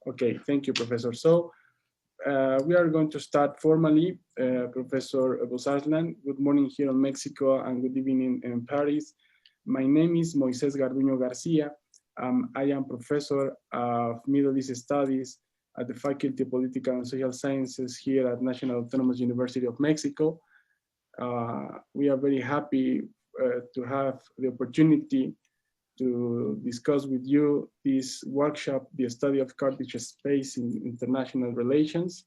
Okay, thank you, Professor. So we are going to start formally. Professor Bozarslan, good morning here in Mexico and good evening in Paris. My name is Moises Garduño Garcia. I am professor of Middle East Studies at the Faculty of Political and Social Sciences here at National Autonomous University of Mexico. We are very happy to have the opportunity to discuss with you this workshop, the study of Kurdish space in international relations.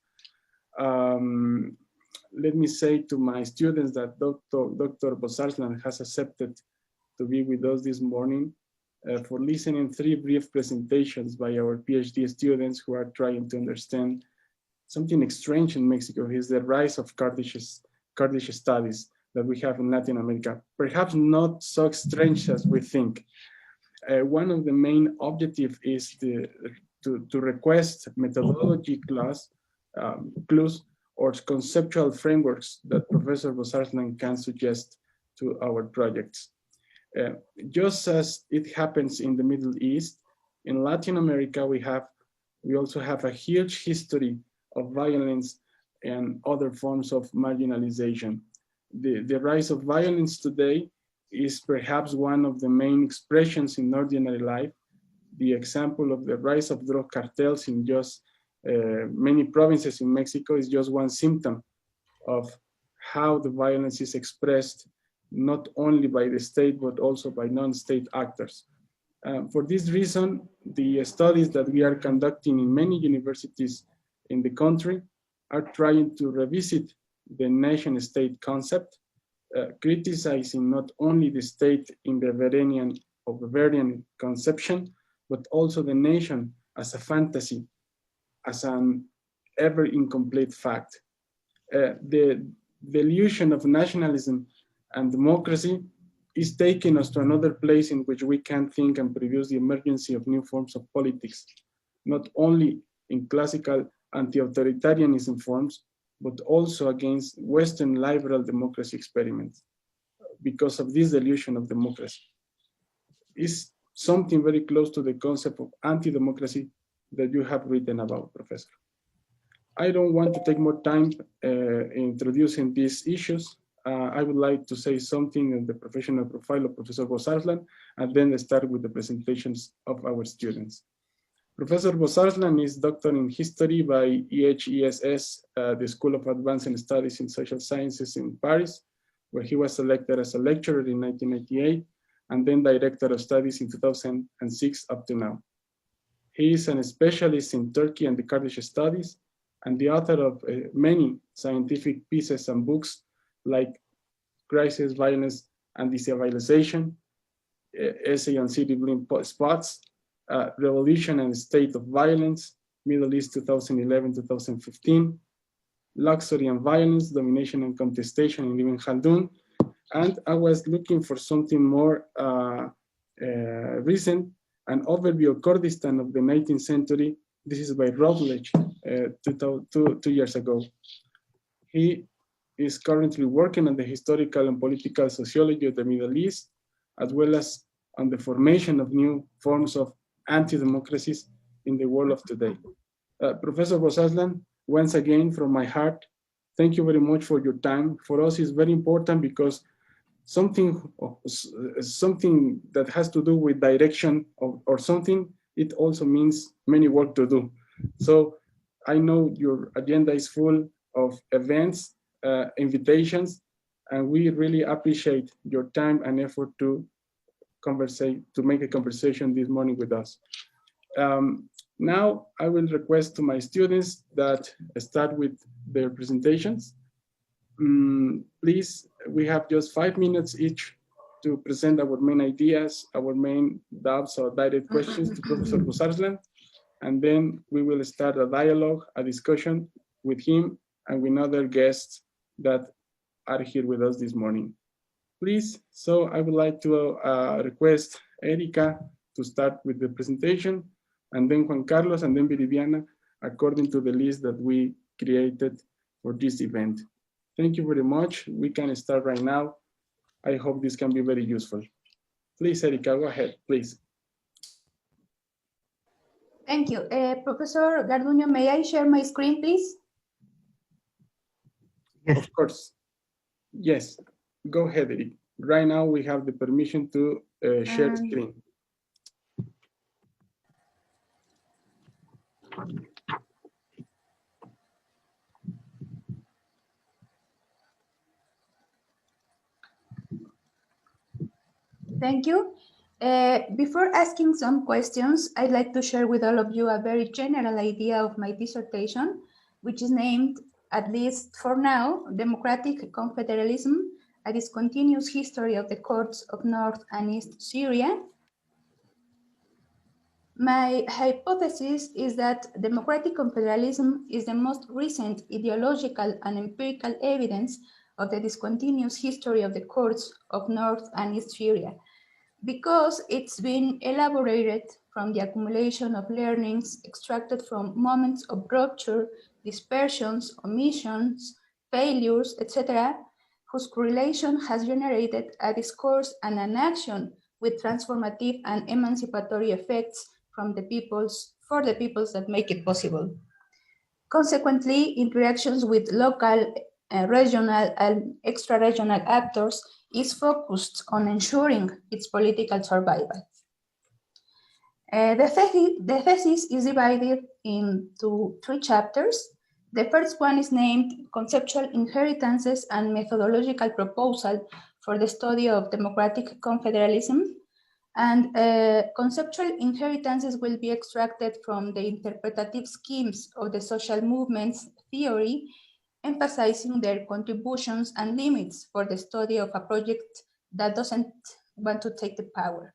Let me say to my students that Dr. Bozarslan has accepted to be with us this morning for listening 3 brief presentations by our PhD students who are trying to understand something strange in Mexico is the rise of Kurdish studies that we have in Latin America. Perhaps not so strange as we think. One of the main objectives is to request methodology clues or conceptual frameworks that Professor Bozarslan can suggest to our projects. Just as it happens in the Middle East, in Latin America, we also have a huge history of violence and other forms of marginalization. The rise of violence today is perhaps one of the main expressions in ordinary life. The example of the rise of drug cartels in just many provinces in Mexico is just one symptom of how the violence is expressed, not only by the state, but also by non-state actors. For this reason, the studies that we are conducting in many universities in the country are trying to revisit the nation-state concept, criticizing not only the state in the Weberian conception, but also the nation as a fantasy, as an ever incomplete fact. The illusion of nationalism and democracy is taking us to another place in which we can think and produce the emergency of new forms of politics, not only in classical anti-authoritarianism forms, but also against Western liberal democracy experiments because of this illusion of democracy. It's something very close to the concept of anti-democracy that you have written about, Professor. I don't want to take more time introducing these issues. I would like to say something in the professional profile of Professor Bozarslan, and then start with the presentations of our students. Professor Bozarslan is Doctor in History by EHESS, the School of Advanced Studies in Social Sciences in Paris, where he was selected as a lecturer in 1998, and then Director of Studies in 2006 up to now. He is a specialist in Turkey and the Kurdish studies, and the author of many scientific pieces and books like Crisis, Violence, and Destabilization, Essay on City Blind Spots, Revolution and State of Violence, Middle East 2011-2015, Luxury and Violence, Domination and Contestation in Ibn Khaldun. And I was looking for something more recent, an overview of Kurdistan of the 19th century. This is by Routledge, 2 years ago. He is currently working on the historical and political sociology of the Middle East, as well as on the formation of new forms of anti-democracies in the world of today. Professor Bozarslan, once again, from my heart, thank you very much for your time. For us, it's very important because something that has to do with direction or something, it also means many work to do. So I know your agenda is full of events, invitations, and we really appreciate your time and effort to make a conversation this morning with us. Now I will request to my students that start with their presentations. Please, we have just 5 minutes each to present our main ideas, our main doubts or direct questions to Professor Bozarslan, and then we will start a dialogue, a discussion with him and with other guests that are here with us this morning. Please, so I would like to request Erika to start with the presentation, and then Juan Carlos, and then Viridiana, according to the list that we created for this event. Thank you very much. We can start right now. I hope this can be very useful. Please, Erika, go ahead, please. Thank you. Professor Garduño, may I share my screen, please? Yes. Of course. Yes. Go ahead, Eric. Right now we have the permission to share screen. Thank you. Before asking some questions, I'd like to share with all of you a very general idea of my dissertation, which is named, at least for now, Democratic Confederalism, a Discontinuous History of the Courts of North and East Syria. My hypothesis is that democratic confederalism is the most recent ideological and empirical evidence of the discontinuous history of the courts of North and East Syria, because it's been elaborated from the accumulation of learnings extracted from moments of rupture, dispersions, omissions, failures, etc., whose correlation has generated a discourse and an action with transformative and emancipatory effects from the peoples, for the peoples that make it possible. Consequently, interactions with local, regional, and extra-regional actors is focused on ensuring its political survival. The thesis is divided into 3 chapters. The first one is named Conceptual Inheritances and Methodological Proposal for the Study of Democratic Confederalism. And conceptual inheritances will be extracted from the interpretative schemes of the social movements theory, emphasizing their contributions and limits for the study of a project that doesn't want to take the power.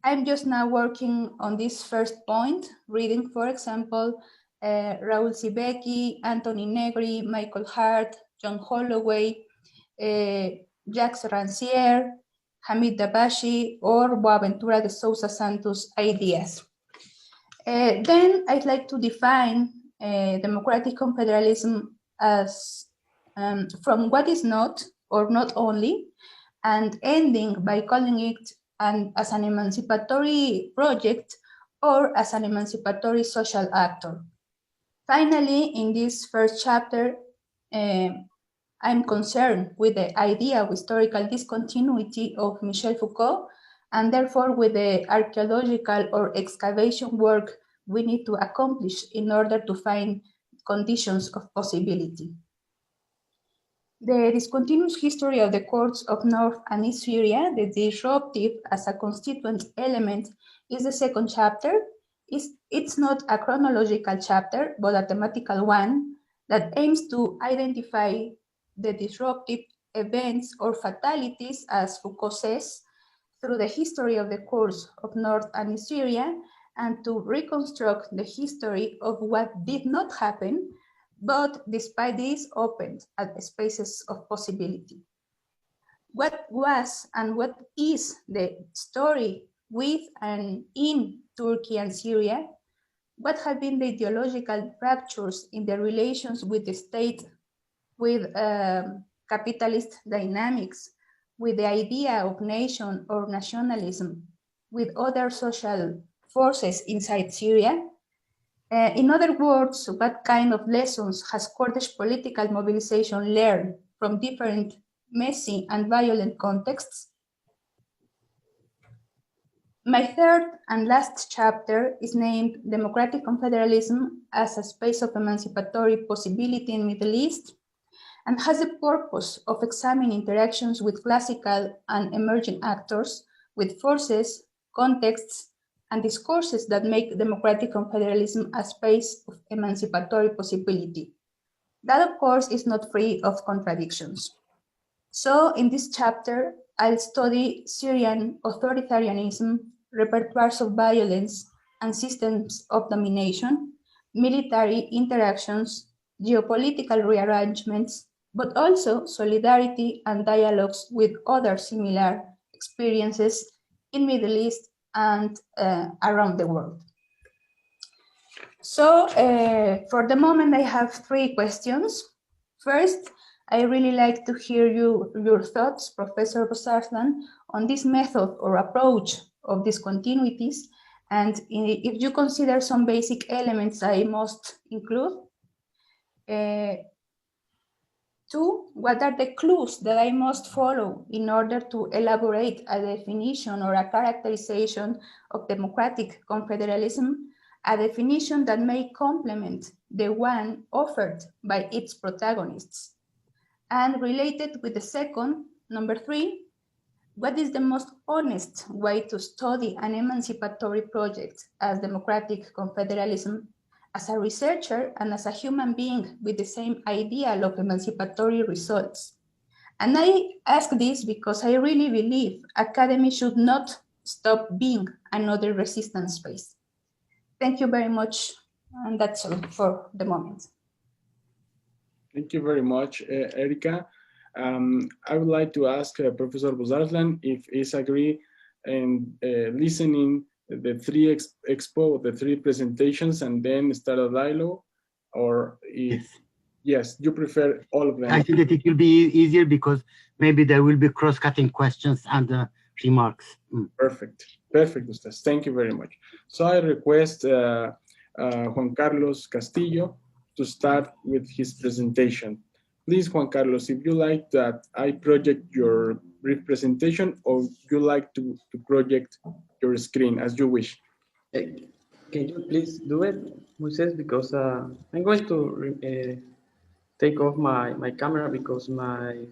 I'm just now working on this first point, reading, for example, Raúl Sibeki, Anthony Negri, Michael Hart, John Holloway, Jacques Rancière, Hamid Dabashi, or Boaventura de Sousa Santos' ideas. Then I'd like to define democratic confederalism as from what is not or not only, and ending by calling it as an emancipatory project or as an emancipatory social actor. Finally, in this first chapter, I'm concerned with the idea of historical discontinuity of Michel Foucault, and therefore with the archaeological or excavation work we need to accomplish in order to find conditions of possibility. The discontinuous history of the courts of North and East Syria, the disruptive as a constituent element, is the second chapter. It's not a chronological chapter, but a thematical one that aims to identify the disruptive events or fatalities, as Foucault says, through the history of the courts of North and East Syria, and to reconstruct the history of what did not happen, but despite this opened at spaces of possibility. What was and what is the story with and in Turkey and Syria? What have been the ideological fractures in the relations with the state, with capitalist dynamics, with the idea of nation or nationalism, with other social forces inside Syria? In other words, what kind of lessons has Kurdish political mobilization learned from different messy and violent contexts? My third and last chapter is named Democratic Confederalism as a Space of Emancipatory Possibility in the Middle East, and has the purpose of examining interactions with classical and emerging actors, with forces, contexts, and discourses that make democratic confederalism a space of emancipatory possibility. That, of course, is not free of contradictions. So in this chapter, I'll study Syrian authoritarianism, repertoires of violence, and systems of domination, military interactions, geopolitical rearrangements, but also solidarity and dialogues with other similar experiences in Middle East and around the world. So for the moment, I have 3 questions. First, I really like to hear your thoughts, Professor Bozarslan, on this method or approach of discontinuities And if you consider some basic elements I must include, two, what are the clues that I must follow in order to elaborate a definition or a characterization of democratic confederalism, a definition that may complement the one offered by its protagonists? And related with the second, number three, what is the most honest way to study an emancipatory project as democratic confederalism as a researcher and as a human being with the same ideal of emancipatory results? And I ask this because I really believe academy should not stop being another resistance space. Thank you very much, and that's all for the moment. Thank you very much, Erika. I would like to ask Professor Bozarslan if he's agree in listening the three the three presentations and then start a dialogue, or if yes, you prefer all of them. I think that it will be easier because maybe there will be cross-cutting questions and remarks. Perfect, perfect, Ustaz. Thank you very much. So I request Juan Carlos Castillo to start with his presentation. Please, Juan Carlos, if you like that I project your brief presentation, or you like to project your screen as you wish. Can you please do it, Moises? Because I'm going to take off my camera because my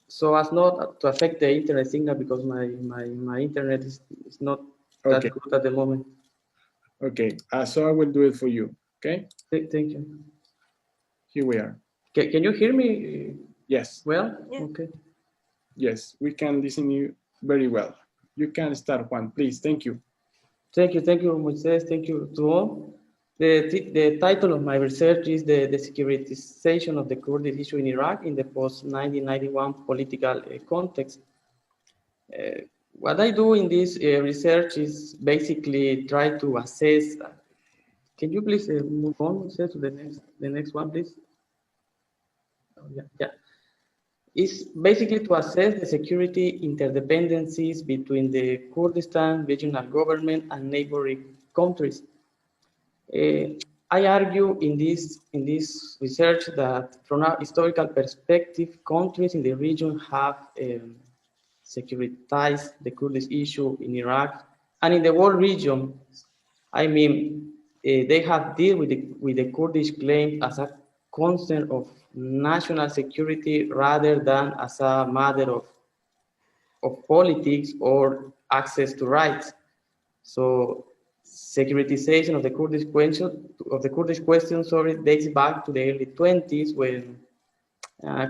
so as not to affect the internet signal, because my internet is not that good at the moment. Okay, so I will do it for you. Okay. Thank you. Here we are. Can you hear me? Yes. Well, yeah. Okay. Yes, we can listen to you very well. You can start, Juan, please. Thank you. Thank you, Moises. Thank you to all. The title of my research is the securitization of the Kurdish issue in Iraq in the post-1991 political context. What I do in this research is basically try to assess. Can you please move on to the next one, please? Oh, yeah. It's basically to assess the security interdependencies between the Kurdistan regional government and neighboring countries. I argue in this research that from a historical perspective, countries in the region have securitized the Kurdish issue in Iraq and in the whole region. I mean, they have dealt with the Kurdish claim as a concern of national security rather than as a matter of politics or access to rights. So securitization of the Kurdish question, dates back to the early 20s when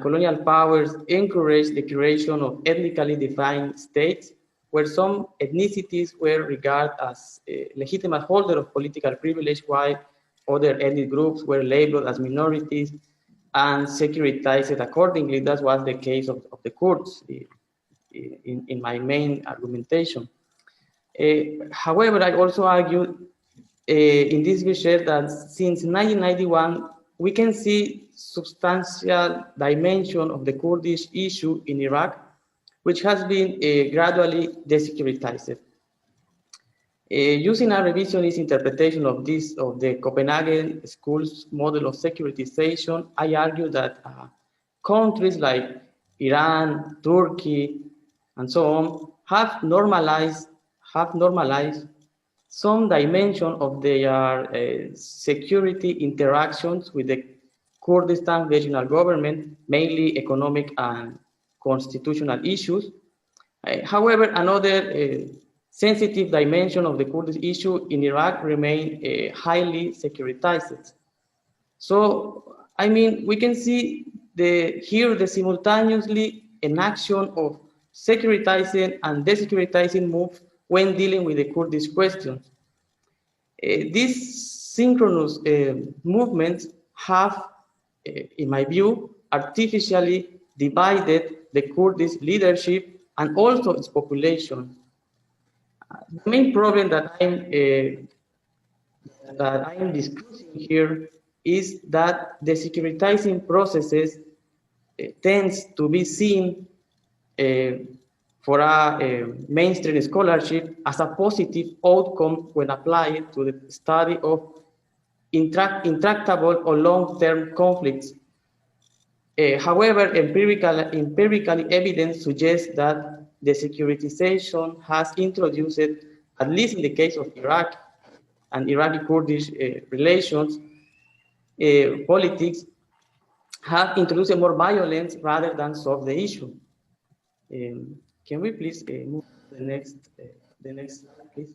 colonial powers encouraged the creation of ethnically defined states where some ethnicities were regarded as legitimate holders of political privilege, while other ethnic groups were labeled as minorities and securitized accordingly. That was the case of the Kurds in my main argumentation. However, I also argue in this research that since 1991, we can see substantial dimension of the Kurdish issue in Iraq, which has been gradually desecuritized. Using a revisionist interpretation of the Copenhagen School's model of securitization, I argue that countries like Iran, Turkey, and so on have normalized some dimension of their security interactions with the Kurdistan regional government, mainly economic and constitutional issues. However, another sensitive dimension of the Kurdish issue in Iraq remain highly securitized. So, I mean, we can see here the simultaneously enaction of securitizing and desecuritizing moves when dealing with the Kurdish question. These synchronous movements have, in my view, artificially divided the Kurdish leadership and also its population. The main problem that I'm discussing here is that the securitizing processes tends to be seen for a mainstream scholarship as a positive outcome when applied to the study of intractable or long-term conflicts. However, empirical evidence suggests that the securitization has introduced, at least in the case of Iraq and Iraqi-Kurdish relations, politics, have introduced more violence rather than solve the issue. Can we please move to the next slide, please?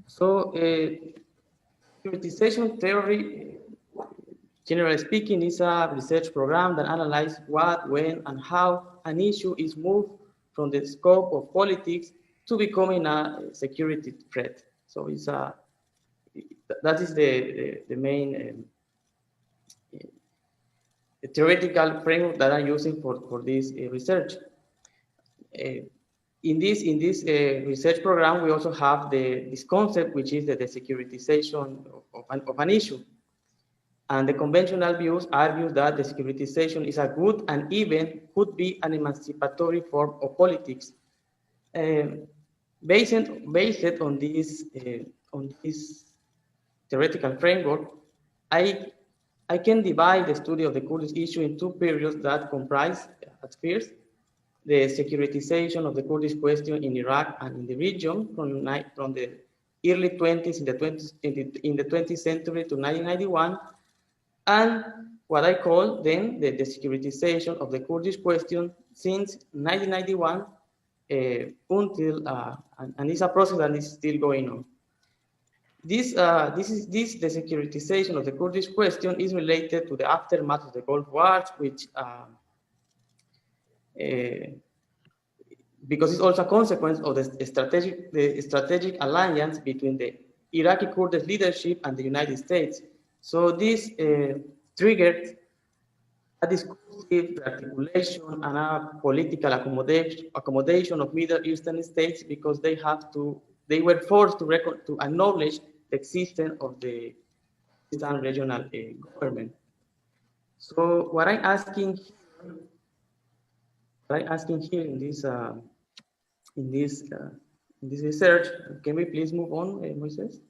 So, securitization theory, generally speaking, is a research program that analyzes what, when, and how an issue is moved from the scope of politics to becoming a security threat. So it's that is the main theoretical framework that I'm using for this research. In this research program, we also have this concept, which is the securitization of an issue. And the conventional views argue that the securitization is a good and even could be an emancipatory form of politics. Based on this theoretical framework, I can divide the study of the Kurdish issue in two periods that comprise, at first, the securitization of the Kurdish question in Iraq and in the region from the early 20s in the 20th century to 1991, and what I call then the securitization of the Kurdish question since 1991 until, and it's a process that is still going on. The securitization of the Kurdish question is related to the aftermath of the Gulf Wars, which because it's also a consequence of the strategic alliance between the Iraqi Kurdish leadership and the United States. So this triggered a discursive articulation and a political accommodation of Middle Eastern states because they were forced to acknowledge the existence of the Eastern regional government. So what I'm asking here in this research, can we please move on, Moises?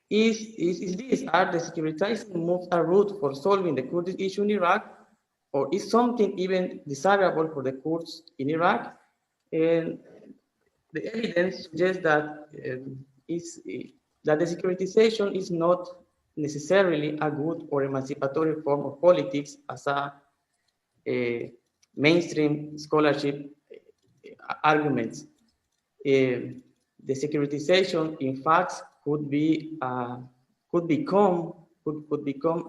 Is this, are the securitizing moves a route for solving the Kurdish issue in Iraq, or is something even desirable for the Kurds in Iraq? And the evidence suggests that that the securitization is not necessarily a good or emancipatory form of politics as a mainstream scholarship arguments. The securitization, in fact, could become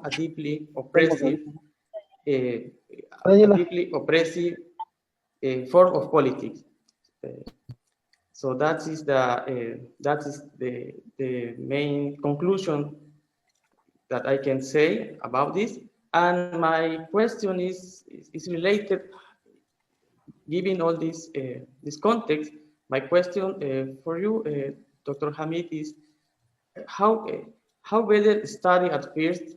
a deeply oppressive form of politics. So that is the main conclusion that I can say about this. And my question is related, given all this context. My question for you, Dr. Hamit, is how better study at first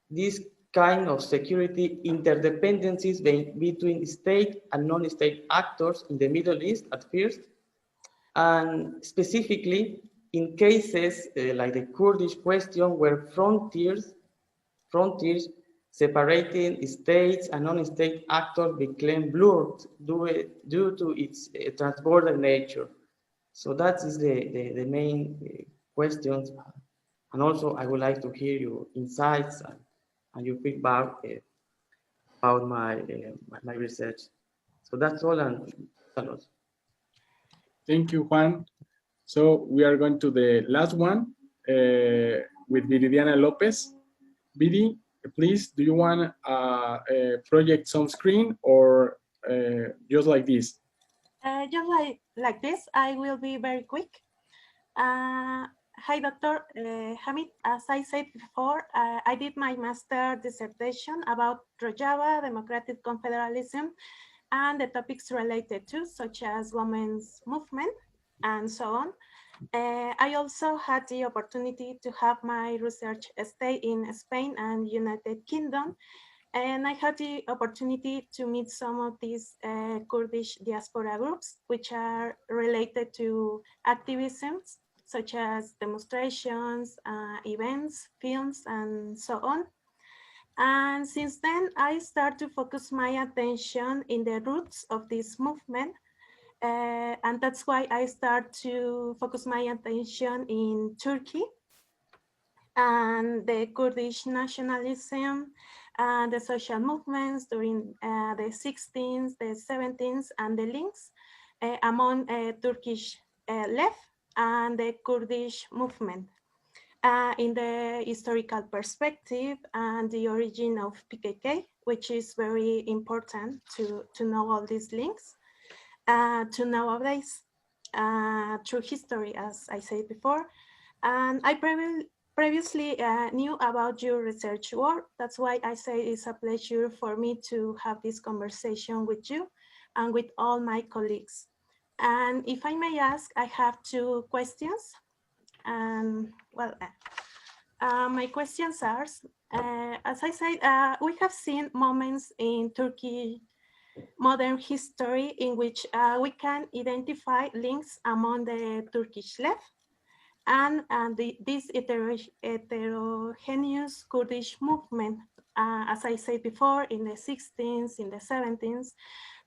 this kind of security interdependencies between state and non-state actors in the Middle East at first, and specifically in cases like the Kurdish question, where frontiers separating states and non-state actors became blurred due to its transborder nature. So that is the main questions. And also, I would like to hear your insights and your feedback about my research. So that's all, and saludos. Thank you, Juan. So we are going to the last one with Viridiana Lopez. Viri, please, do you want a project some screen or just like this? Just like this, I will be very quick. Hi, Dr. Hamid. As I said before, I did my master dissertation about Rojava, democratic confederalism, and the topics related to, such as women's movement and so on. I also had the opportunity to have my research stay in Spain and United Kingdom, And I had the opportunity to meet some of these Kurdish diaspora groups, which are related to activisms, such as demonstrations, events, films, and so on. And since then, I started to focus my attention in the roots of this movement. And that's why I start to focus my attention in Turkey and the Kurdish nationalism and the social movements during the 16th, the 17th, and the links among Turkish left and the Kurdish movement in the historical perspective and the origin of PKK, which is very important to know all these links to nowadays through history, as I said before. And I previously knew about your research work. That's why I say it's a pleasure for me to have this conversation with you and with all my colleagues. And if I may ask, I have two questions. My questions are, as I said, we have seen moments in Turkey modern history in which we can identify links among the Turkish left and this heterogeneous Kurdish movement, as I said before, in the 16th, in the 17th,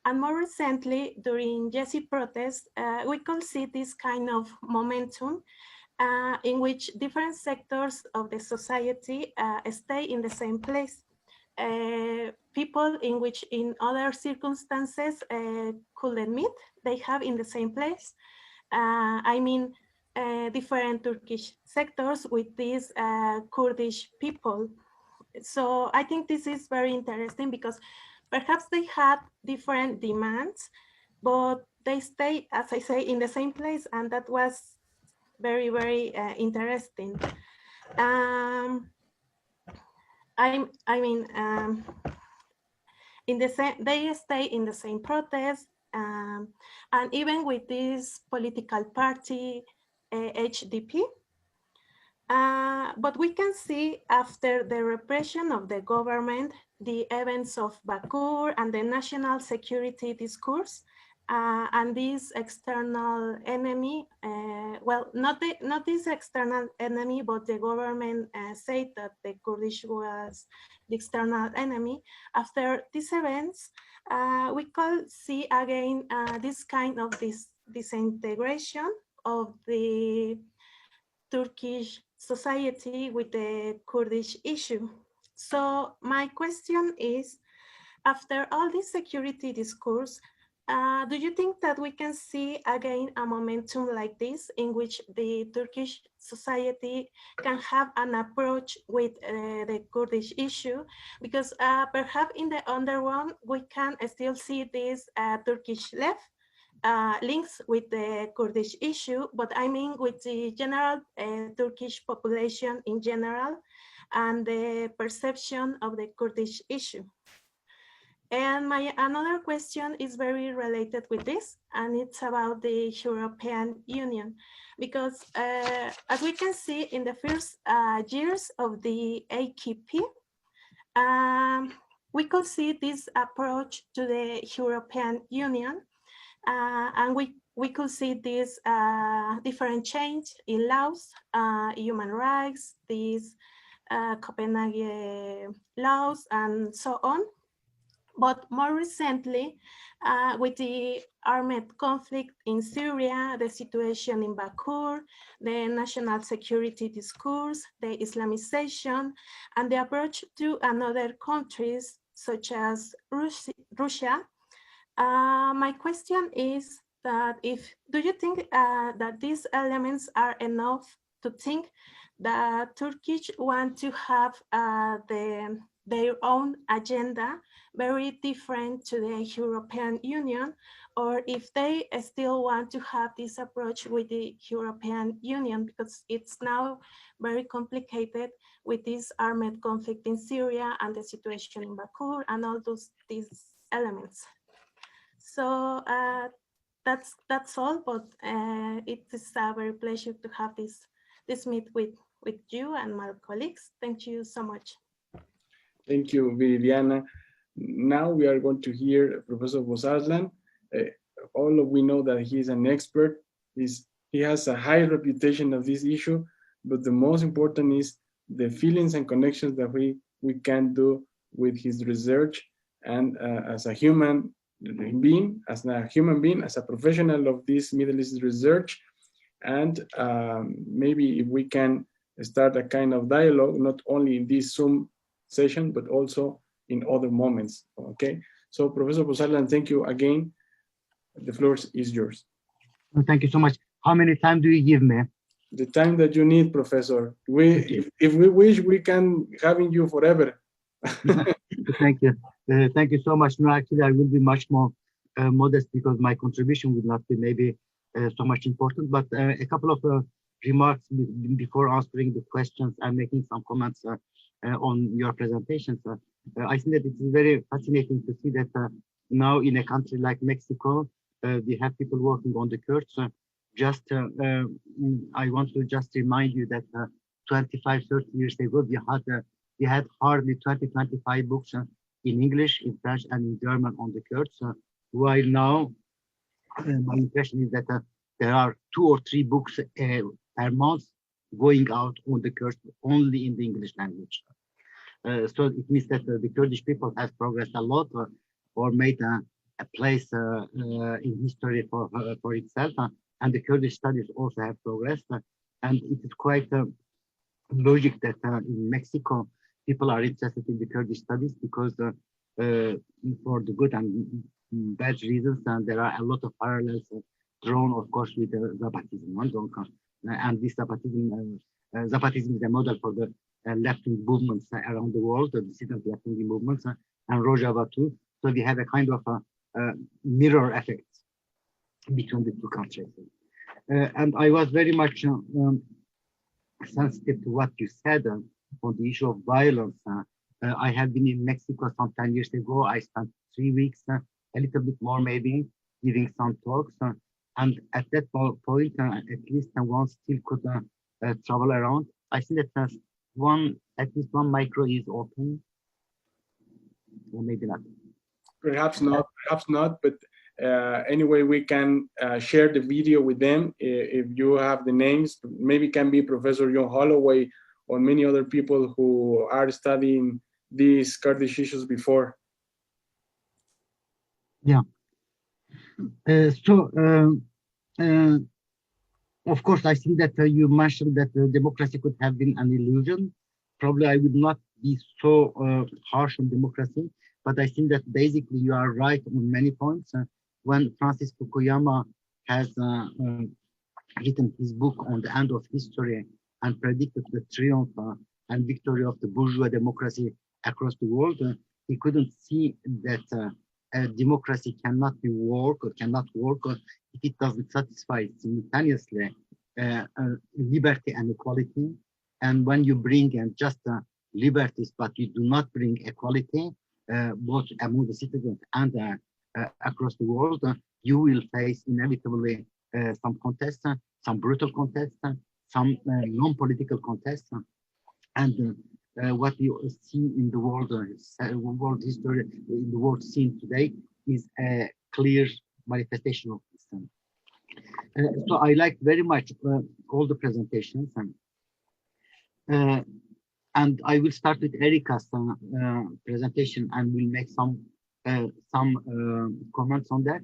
and more recently during Yesi protests, we could see this kind of momentum in which different sectors of the society stay in the same place. People in which in other circumstances couldn't meet, they have in the same place. I mean, different Turkish sectors with these Kurdish people. So I think this is very interesting because perhaps they had different demands, but they stay, as I say, in the same place, and that was very, very interesting. In the same, they stay in the same protest, and even with this political party, HDP. But we can see after the repression of the government, the events of Bakur and the national security discourse, and this external enemy, well, not this external enemy, but the government said that the Kurdish was the external enemy. After these events, we could see again this kind of disintegration of the Turkish society with the Kurdish issue. So my question is, after all this security discourse, do you think that we can see again a momentum like this in which the Turkish society can have an approach with the Kurdish issue? Because perhaps in the underground, we can still see this Turkish left links with the Kurdish issue, but I mean with the general Turkish population in general and the perception of the Kurdish issue. And my another question is very related with this, and it's about the European Union, because as we can see in the first years of the AKP, we could see this approach to the European Union, and we could see this different change in laws, human rights, these Copenhagen laws, and so on. But more recently, with the armed conflict in Syria, the situation in Bakur, the national security discourse, the Islamization, and the approach to another countries such as Russia, my question is that do you think that these elements are enough to think that Turkish want to have their own agenda very different to the European Union, or if they still want to have this approach with the European Union, because it's now very complicated with this armed conflict in Syria and the situation in Bakur and all these elements. So that's all, but it is a very pleasure to have this meet with you and my colleagues. Thank you so much. Thank you, Viridiana. Now we are going to hear Professor Bozarslan. We know that he is an expert. He has a high reputation of this issue, but the most important is the feelings and connections that we can do with his research, and as a human being, as a professional of this Middle East research, and maybe if we can start a kind of dialogue, not only in this Zoom session, but also in other moments, okay? So Professor Bozarslan, thank you again. The floor is yours. Thank you so much. How many time do you give me? The time that you need, Professor. If we wish, we can having you forever. Thank you. Thank you so much. No, actually, I will be much more modest because my contribution will not be maybe so much important, but a couple of remarks before answering the questions and making some comments on your presentations. I think that it is very fascinating to see that now in a country like Mexico, we have people working on the Kurds. I want to just remind you that 25, 30 years ago, we had hardly 20, 25 books in English, in French, and in German on the Kurds. While now, my impression is that there are 2 or 3 books per month going out on the Kurds only in the English language. So it means that the Kurdish people has progressed a lot or made a place in history for itself. And the Kurdish studies also have progressed. And it is quite logic that in Mexico, people are interested in the Kurdish studies because for the good and bad reasons, and there are a lot of parallels drawn, of course, with Zapatism. And this Zapatism is a model for the left-wing movements around the world, the dissident left-wing movements, and Rojava too. So we have a kind of mirror effect between the two countries. And I was very much sensitive to what you said on the issue of violence. I have been in Mexico some 10 years ago. I spent 3 weeks, a little bit more maybe, giving some talks. And at that point, at least one still could travel around. I see that at least one micro is open, or maybe not. Perhaps not, but anyway, we can share the video with them if you have the names. Maybe can be Professor John Holloway or many other people who are studying these Kurdish issues before. Yeah. Of course, I think that you mentioned that democracy could have been an illusion. Probably I would not be so harsh on democracy, but I think that basically you are right on many points. When Francis Fukuyama has written his book on the end of history and predicted the triumph and victory of the bourgeois democracy across the world, he couldn't see that democracy cannot work if it doesn't satisfy simultaneously liberty and equality. And when you bring just liberties, but you do not bring equality, both among the citizens and across the world, you will face inevitably some contests, some brutal contests, some non-political contests. And what you see in the world history, in the world scene today, is a clear manifestation of this. So I liked very much all the presentations, and I will start with Erika's presentation, and we'll make some comments on that.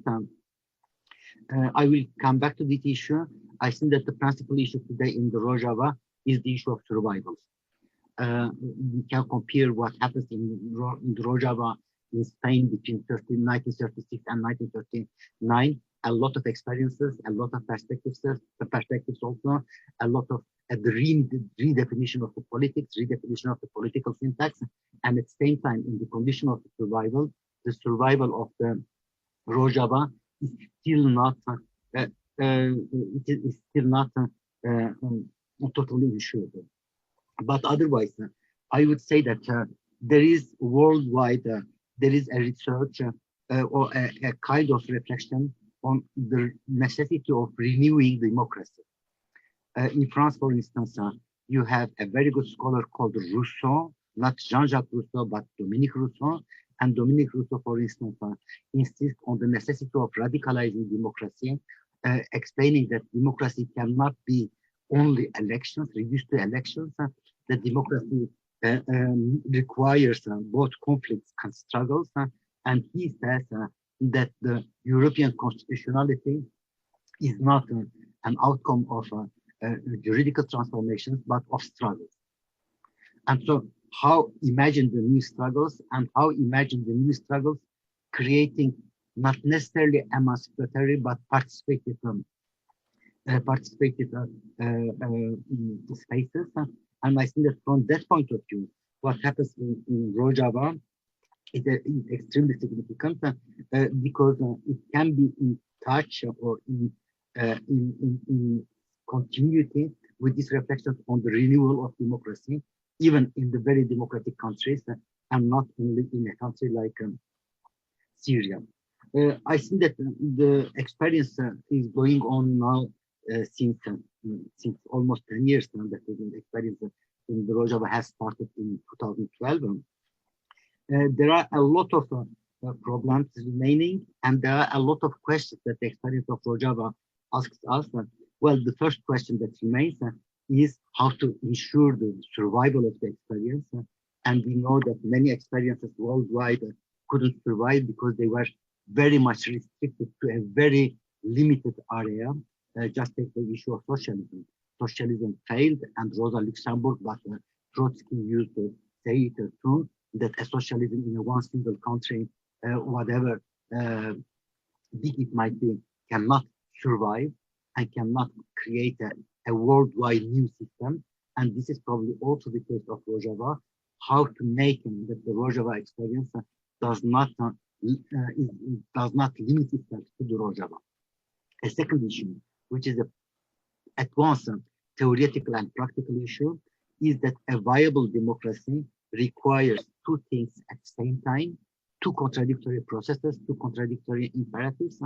I will come back to this issue. I think that the principal issue today in the Rojava is the issue of survival. We can compare what happens in the Rojava in Spain between 1936 and 1939. A lot of experiences, a lot of perspectives also, a lot of redefinition of the politics, redefinition of the political syntax, and at the same time, in the condition of survival, the survival of the Rojava is still not totally ensured. But otherwise, I would say that there is worldwide, there is a research or a kind of reflection on the necessity of renewing democracy. In France, for instance, you have a very good scholar called Rousseau, not Jean-Jacques Rousseau, but Dominique Rousseau. And Dominique Rousseau, for instance, insists on the necessity of radicalizing democracy, explaining that democracy cannot be only elections, reduced to elections, that democracy requires both conflicts and struggles. And he says that the European constitutionality is not an outcome of juridical transformations, but of struggles. And so how imagine the new struggles and how imagine the new struggles creating not necessarily emancipatory, but participative spaces. And I think that from that point of view, what happens in Rojava is extremely significant because it can be in touch or in continuity with these reflections on the renewal of democracy, even in the very democratic countries, and not only in a country like Syria. I think that the experience is going on now since almost 10 years now, that the experience in the Rojava has started in 2012. There are a lot of problems remaining, and there are a lot of questions that the experience of Rojava asks us. Well, the first question that remains is how to ensure the survival of the experience. And we know that many experiences worldwide couldn't survive because they were very much restricted to a very limited area. Just take the issue of socialism. Socialism failed, and Rosa Luxemburg, but Trotsky used to say it too, that a socialism in a one single country, whatever big it might be, cannot survive and cannot create a worldwide new system. And this is probably also the case of Rojava, how to make that the Rojava experience does not limit itself to the Rojava. A second issue, which is at once a theoretical and practical issue, is that a viable democracy requires two things at the same time, two contradictory processes, two contradictory imperatives.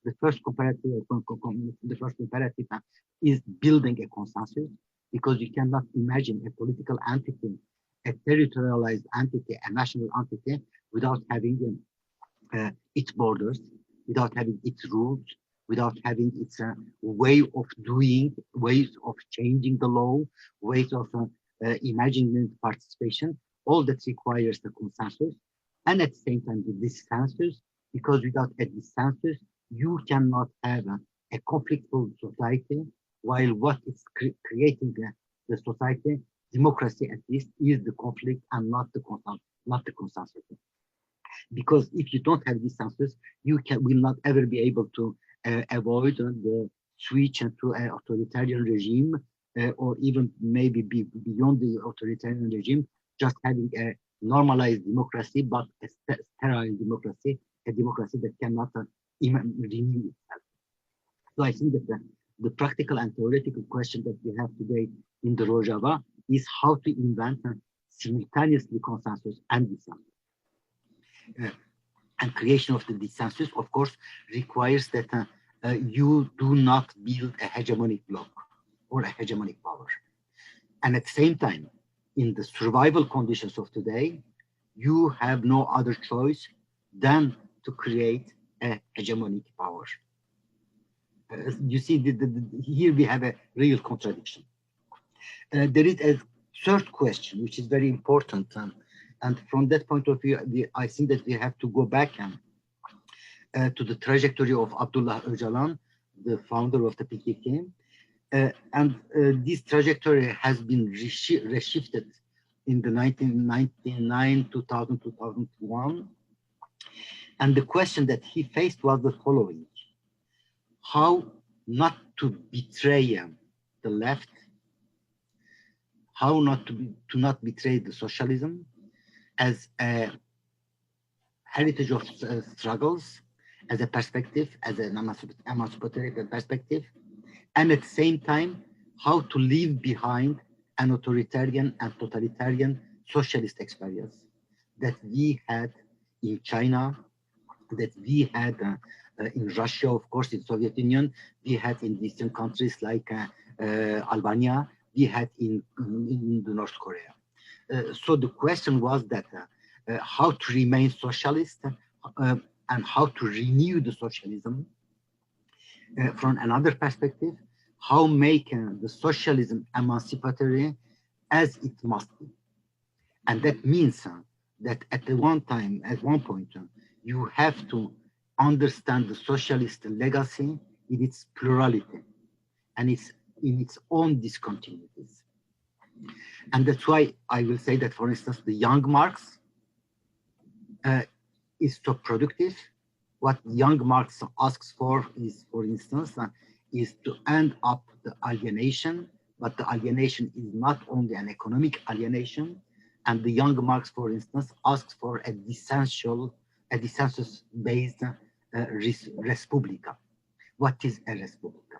The first imperative is building a consensus, because you cannot imagine a political entity, a territorialized entity, a national entity, without having its borders, without having its rules, without having its way of doing, ways of changing the law, ways of imagining participation. All that requires the consensus, and at the same time the dissensus, because without a dissensus, you cannot have a conflictful society, while what is creating the society, democracy at least, is the conflict and not the consensus. Because if you don't have dissensus, you will not ever be able to avoid the switch to an authoritarian regime, or even maybe be beyond the authoritarian regime, just having a normalized democracy, but a sterile democracy, a democracy that cannot renew itself. So I think that the practical and theoretical question that we have today in the Rojava is how to invent simultaneously consensus and dissensus. And creation of the dissensus, of course, requires that you do not build a hegemonic bloc or a hegemonic power. And at the same time, in the survival conditions of today, you have no other choice than to create a hegemonic power. You see, here we have a real contradiction. There is a third question, which is very important. And from that point of view, I think that we have to go back to the trajectory of Abdullah Öcalan, the founder of the PKK. And this trajectory has been reshifted in the 1999, 2000, 2001. And the question that he faced was the following: how not to betray the left, how not to not betray the socialism as a heritage of struggles, as a perspective, as an emancipatory perspective, and at the same time, how to leave behind an authoritarian and totalitarian socialist experience that we had in China, that we had in Russia, of course, in Soviet Union, we had in distant countries like Albania, we had in the North Korea. So the question was that how to remain socialist and how to renew the socialism from another perspective, how make the socialism emancipatory as it must be. And that means that at one point, you have to understand the socialist legacy in its plurality and in its own discontinuities. And that's why I will say that, for instance, the young Marx is so productive. What young Marx asks for is, for instance, is to end up the alienation, but the alienation is not only an economic alienation. And the young Marx, for instance, asks for a dissensus-based respublica. What is a respublica?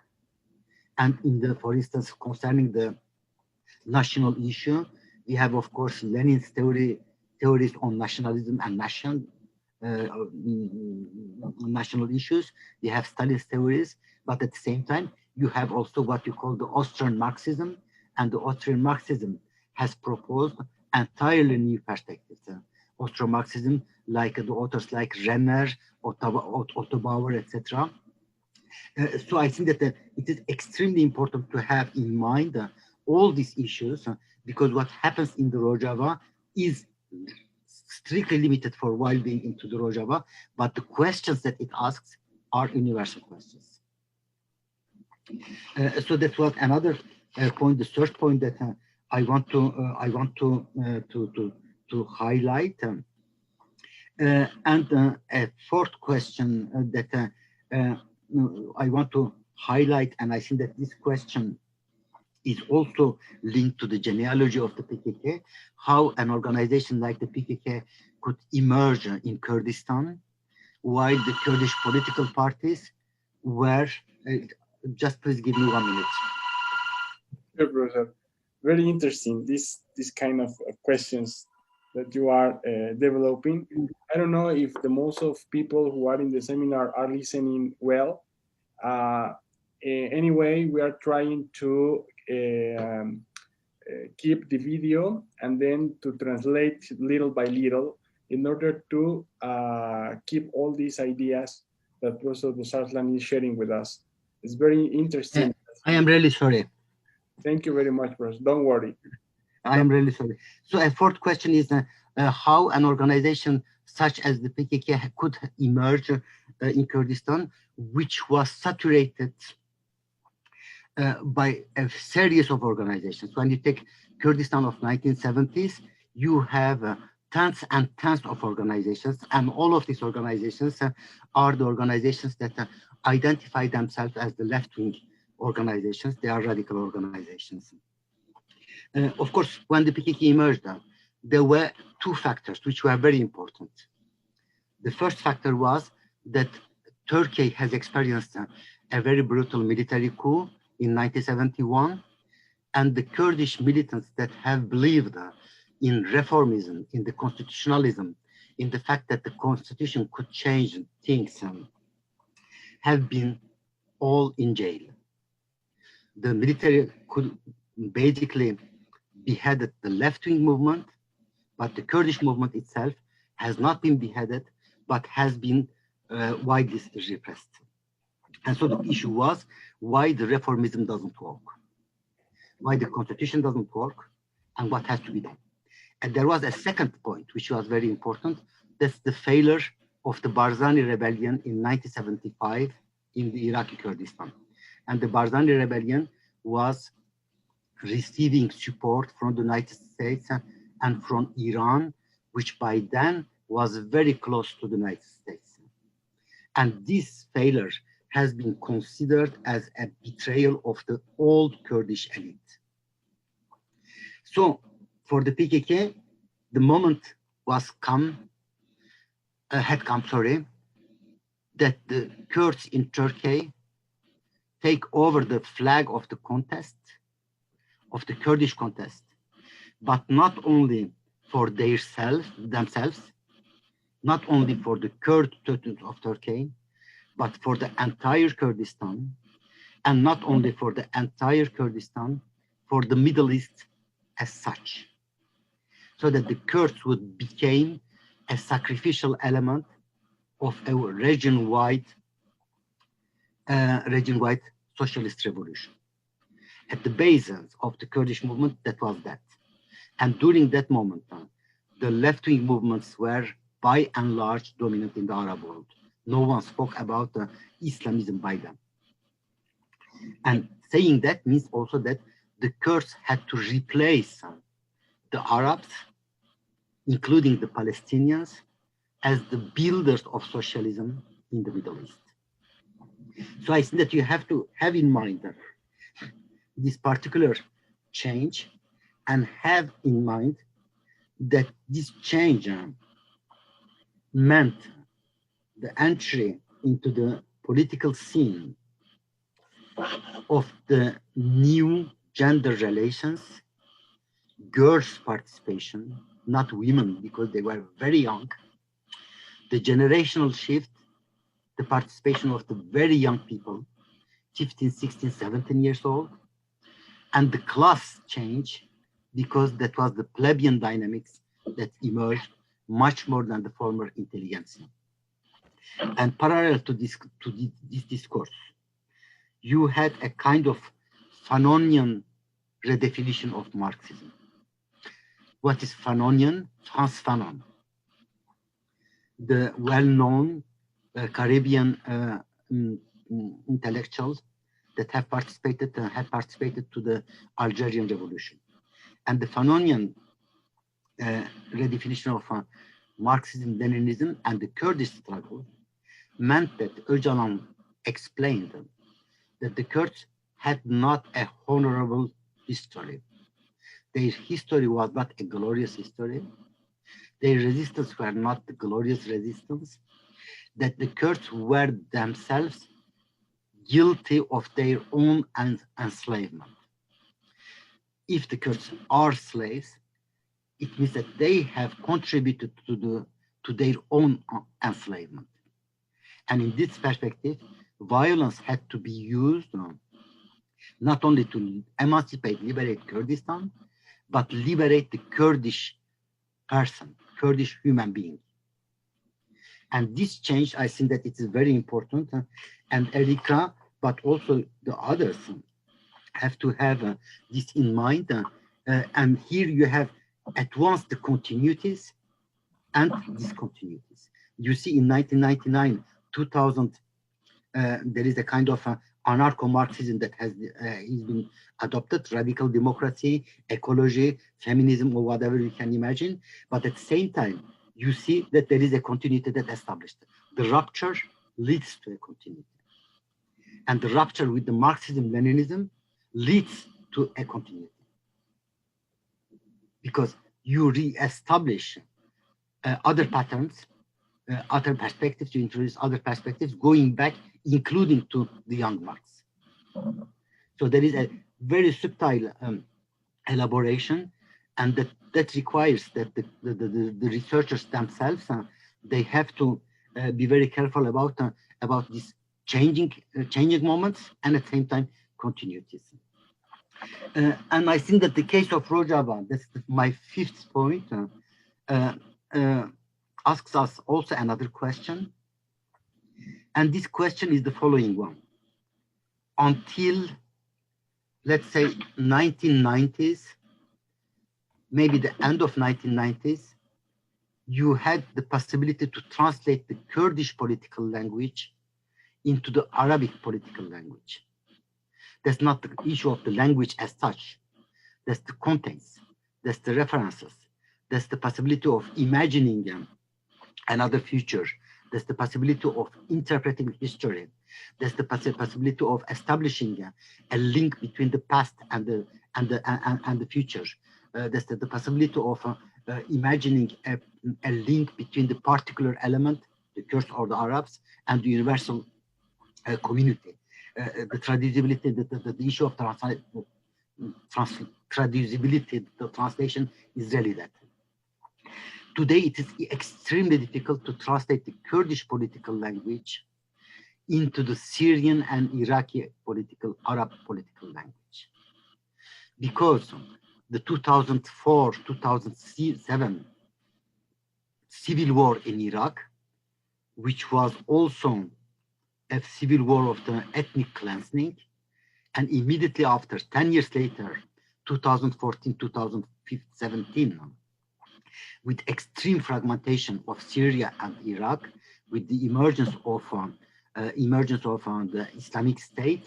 And for instance, concerning the national issue, we have, of course, Lenin's theories on nationalism and national issues. We have Stalin's theories, but at the same time, you have also what you call the Austrian Marxism, and the Austrian Marxism has proposed entirely new perspectives. Austrian Marxism, like the authors like Renner, Otto Bauer, etc. So I think that it is extremely important to have in mind all these issues, because what happens in the Rojava is strictly limited for while being into the Rojava, but the questions that it asks are universal questions. So that was another point. The third point that I want to highlight, and a fourth question that I want to highlight, and I think that this question is also linked to the genealogy of the PKK, how an organization like the PKK could emerge in Kurdistan, while the Kurdish political parties were, just please give me 1 minute. Sure, Professor. Very interesting, this kind of questions that you are developing. I don't know if the most of people who are in the seminar are listening well. Anyway, we are trying to keep the video and then to translate little by little in order to keep all these ideas that Professor Bozarslan is sharing with us. It's very interesting. I am really sorry. Thank you very much, Professor. Don't worry. I am really sorry. So a fourth question is how an organization such as the PKK could emerge in Kurdistan, which was saturated by a series of organizations. When you take Kurdistan of 1970s, you have tens and tens of organizations, and all of these organizations are the organizations that identify themselves as the left-wing organizations. They are radical organizations. Of course, when the PKK emerged, there were two factors which were very important. The first factor was that Turkey has experienced a very brutal military coup in 1971, and the Kurdish militants that have believed in reformism, in the constitutionalism, in the fact that the constitution could change things, have been all in jail. The military could basically beheaded the left-wing movement, but the Kurdish movement itself has not been beheaded, but has been widely repressed. And so the issue was why the reformism doesn't work, why the constitution doesn't work, and what has to be done. And there was a second point, which was very important. That's the failure of the Barzani rebellion in 1975 in the Iraqi Kurdistan. And the Barzani rebellion was receiving support from the United States and from Iran, which by then was very close to the United States. And this failure has been considered as a betrayal of the old Kurdish elite. So for the PKK, the moment had come, that the Kurds in Turkey take over the flag of the contest, of the Kurdish contest, but not only for themselves, not only for the Kurds of Turkey, but for the entire Kurdistan, and not only for the entire Kurdistan, for the Middle East as such. so that the Kurds would become a sacrificial element of a region-wide socialist revolution. At the basis of the Kurdish movement, that was that. And during that moment, the left-wing movements were by and large dominant in the Arab world. No one spoke about Islamism by them. And saying that means also that the Kurds had to replace the Arabs, including the Palestinians, as the builders of socialism in the Middle East. So I think that you have to have in mind this particular change and have in mind that this change meant the entry into the political scene of the new gender relations, girls' participation, not women because they were very young, the generational shift, the participation of the very young people, 15, 16, 17 years old, and the class change, because that was the plebeian dynamics that emerged much more than the former intelligentsia. And parallel to this discourse, you had a kind of Fanonian redefinition of Marxism. What is Fanonian? Frantz Fanon, the well-known Caribbean intellectuals that have participated to the Algerian Revolution. And the Fanonian redefinition of Marxism, Leninism, and the Kurdish struggle meant that Öcalan explained that the Kurds had not a honorable history. Their history was not a glorious history. Their resistance were not the glorious resistance. That the Kurds were themselves guilty of their own enslavement. If the Kurds are slaves, it means that they have contributed to their own enslavement. And in this perspective, violence had to be used not only to emancipate, liberate Kurdistan, but liberate the Kurdish person, Kurdish human being. And this change, I think that it is very important. And Erika, but also the others, have to have this in mind. And here you have at once the continuities and discontinuities. You see in 1999, 2000, there is a kind of anarcho-Marxism that has been adopted, radical democracy, ecology, feminism, or whatever you can imagine. But at the same time, you see that there is a continuity that established. The rupture leads to a continuity. And the rupture with the Marxism-Leninism leads to a continuity. Because you re-establish other patterns, other perspectives, you introduce other perspectives, going back, including to the young Marx. So there is a very subtle elaboration, and that requires that the researchers themselves, they have to be very careful about these changing moments, and at the same time continuities. And I think that the case of Rojava, that's my fifth point, asks us also another question. And this question is the following one. Until, let's say, 1990s, maybe the end of 1990s, you had the possibility to translate the Kurdish political language into the Arabic political language. That's not the issue of the language as such. That's the contents, that's the references, that's the possibility of imagining another future, that's the possibility of interpreting history, that's the possibility of establishing a link between the past and the future. That's the possibility of imagining a link between the particular element, the Kurds or the Arabs, and the universal community. The traducibility, the issue of traducibility, the translation is really that. Today, it is extremely difficult to translate the Kurdish political language into the Syrian and Iraqi Arab political language. Because the 2004-2007 civil war in Iraq, which was also a civil war of the ethnic cleansing, and immediately after, 10 years later, 2014-2017, with extreme fragmentation of Syria and Iraq, with the emergence of the Islamic State,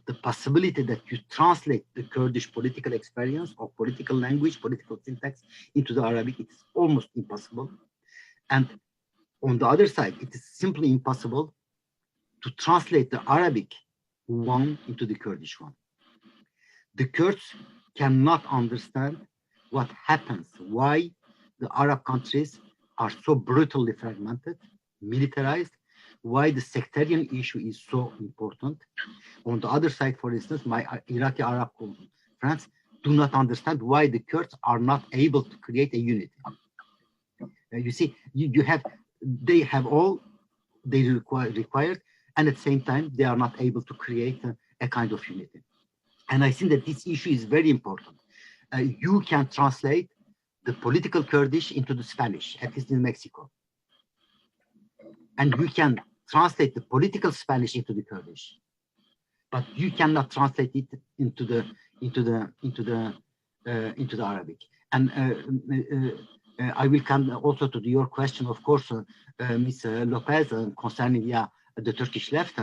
the possibility that you translate the Kurdish political experience or political language, political syntax into the Arabic, it's almost impossible. And on the other side, it is simply impossible to translate the Arabic one into the Kurdish one. The Kurds cannot understand what happens, why the Arab countries are so brutally fragmented, militarized, why the sectarian issue is so important. On the other side, for instance, my Iraqi Arab friends do not understand why the Kurds are not able to create a unity. You see, they have all they required, and at the same time, they are not able to create a kind of unity. And I think that this issue is very important. You can translate the political Kurdish into the Spanish, at least in Mexico. And you can translate the political Spanish into the Kurdish, but you cannot translate it into the Arabic. And I will come also to your question, of course, Ms. Lopez, concerning the Turkish left,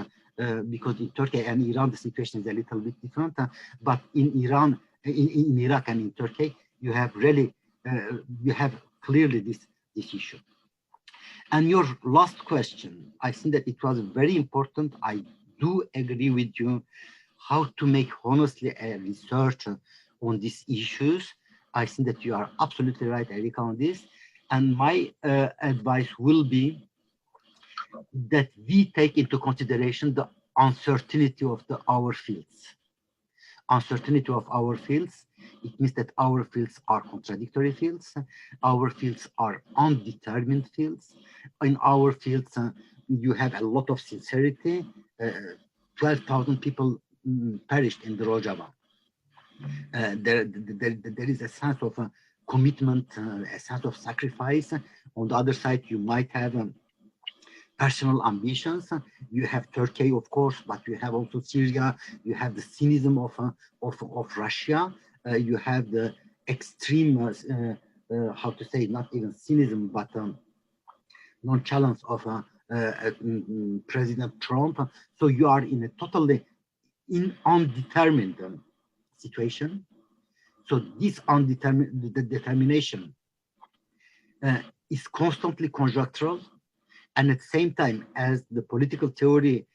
because in Turkey and Iran the situation is a little bit different. But in Iran, in Iraq and in Turkey, you have really you have clearly this issue. And your last question, I think that it was very important. I do agree with you how to make honestly a research on these issues. I think that you are absolutely right, Erika, on this. And my advice will be that we take into consideration the uncertainty of our fields. Uncertainty of our fields, it means that our fields are contradictory fields, our fields are undetermined fields. In our fields, you have a lot of sincerity. 12,000 people perished in the Rojava. There is a sense of commitment, a sense of sacrifice. On the other side, you might have personal ambitions. You have Turkey, of course, but you have also Syria. You have the cynicism of Russia. You have the extreme, how to say, not even cynicism, but nonchalance of President Trump. So you are in a totally undetermined situation. So this determination is constantly conjunctural. And at the same time, as the political theory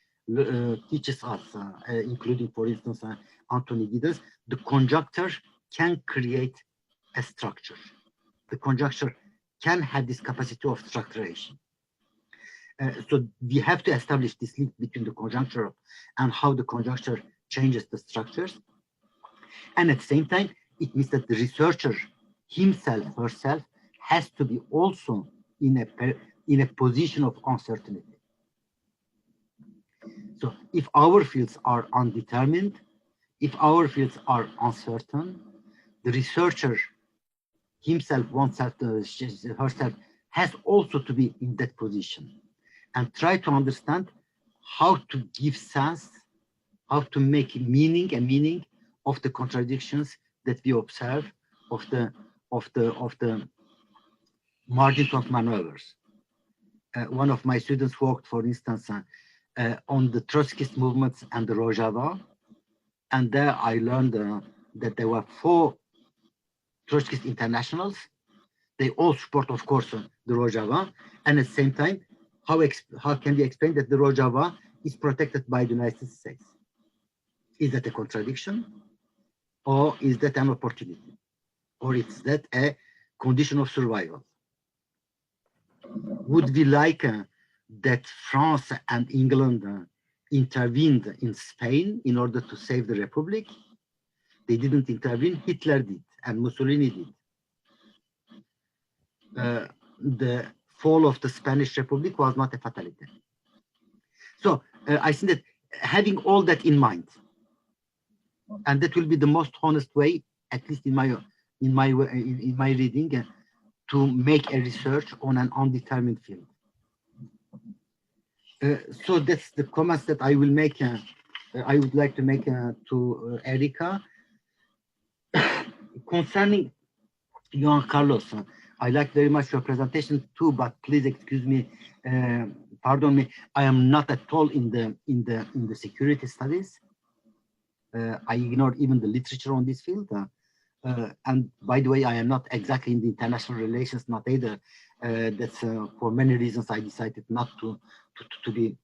teaches us, including, for instance, Anthony Giddens, the conjuncture can create a structure. The conjuncture can have this capacity of structuration. So we have to establish this link between the conjuncture and how the conjuncture changes the structures. And at the same time, it means that the researcher himself, herself, has to be also in a position of uncertainty. So if our fields are undetermined, if our fields are uncertain, the researcher himself, oneself, herself, has also to be in that position and try to understand how to give sense, how to make meaning of the contradictions that we observe, of the margins of maneuvers. One of my students worked, for instance, on the Trotskyist movements and the Rojava, and there I learned that there were 4 Trotskyist internationals. They all support, of course, the Rojava, and at the same time, how can we explain that the Rojava is protected by the United States? Is that a contradiction, or is that an opportunity, or is that a condition of survival? Would we like that France and England intervened in Spain in order to save the Republic? They didn't intervene, Hitler did, and Mussolini did. The fall of the Spanish Republic was not a fatality. So I think that having all that in mind, and that will be the most honest way at least in my reading, to make a research on an undetermined field. So that's the comments that I will make. I would like to make to Erika concerning Juan Carlos. I like very much your presentation too, but please excuse me, pardon me. I am not at all in the security studies. I ignore even the literature on this field. And by the way, I am not exactly in the international relations, not either. That's for many reasons I decided not to be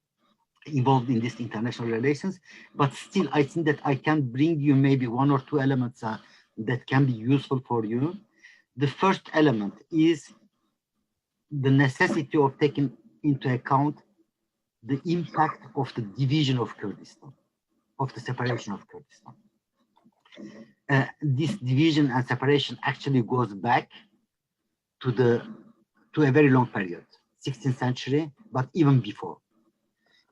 involved in this international relations. But still, I think that I can bring you maybe one or two elements that can be useful for you. The first element is the necessity of taking into account the impact of the division of Kurdistan, of the separation of Kurdistan. This division and separation actually goes back to a very long period, 16th century, but even before.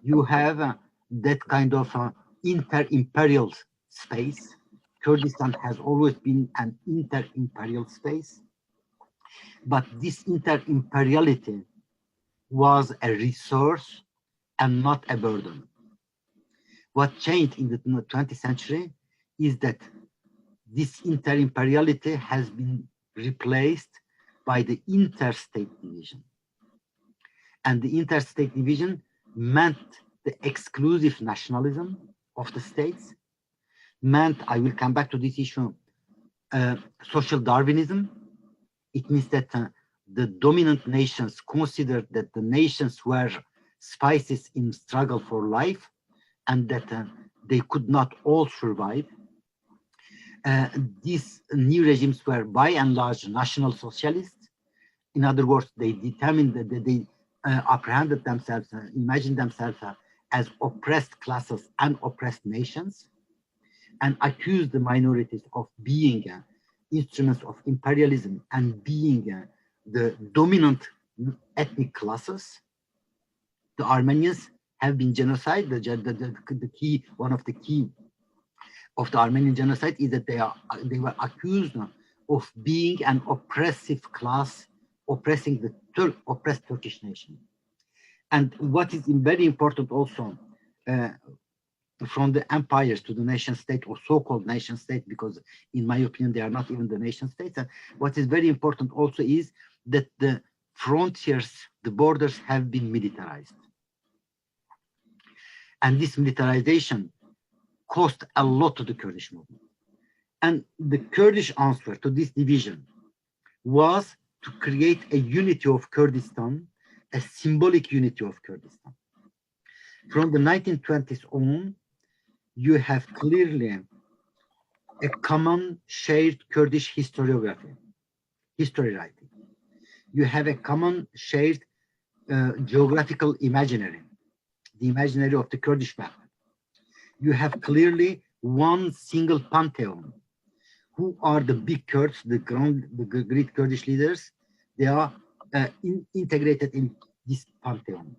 You have that kind of inter-imperial space. Kurdistan has always been an inter-imperial space, but this inter-imperiality was a resource and not a burden. What changed in the 20th century is that this inter-imperiality has been replaced by the interstate division. And the interstate division meant the exclusive nationalism of the states, meant, I will come back to this issue, social Darwinism. It means that the dominant nations considered that the nations were species in struggle for life and that they could not all survive. These new regimes were by and large national socialists. In other words, they determined that they apprehended themselves, imagined themselves as oppressed classes and oppressed nations, and accused the minorities of being instruments of imperialism and being the dominant ethnic classes. The Armenians have been genocide. One of the key of the Armenian genocide is that they were accused of being an oppressive class, oppressing the oppressed Turkish nation. And what is very important also, from the empires to the nation state, or so-called nation state, because in my opinion they are not even the nation states. And what is very important also is that the frontiers, the borders have been militarized. And this militarization cost a lot to the Kurdish movement. And the Kurdish answer to this division was to create a unity of Kurdistan, a symbolic unity of Kurdistan. From the 1920s on, you have clearly a common shared Kurdish historiography, history writing. You have a common shared geographical imaginary, the imaginary of the Kurdish map. You have clearly one single pantheon. Who are the big Kurds, the great Kurdish leaders? They are integrated in this pantheon.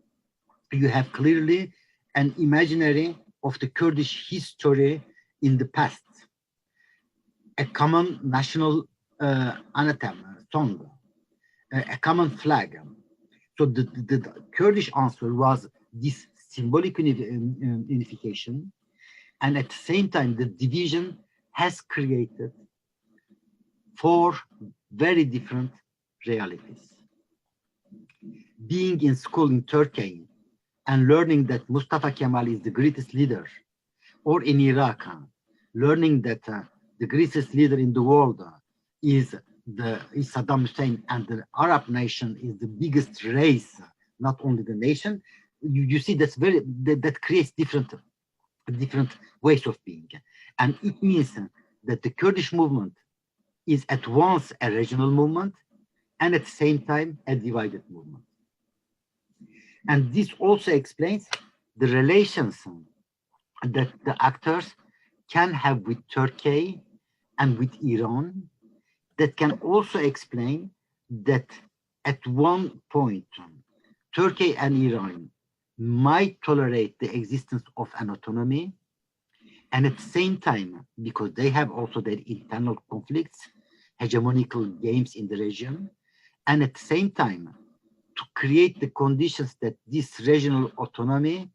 You have clearly an imaginary of the Kurdish history in the past, a common national anthem, song, a common flag. So the Kurdish answer was this symbolic unification, and at the same time, the division has created four very different realities. Being in school in Turkey and learning that Mustafa Kemal is the greatest leader, or in Iraq, learning that the greatest leader in the world is Saddam Hussein, and the Arab nation is the biggest race, not only the nation. You see, that creates different ways of being, and it means that the Kurdish movement is at once a regional movement and at the same time a divided movement. And this also explains the relations that the actors can have with Turkey and with Iran. That can also explain that at one point, Turkey and Iran might tolerate the existence of an autonomy, And at the same time, because they have also their internal conflicts, hegemonical games in the region, and at the same time, to create the conditions that this regional autonomy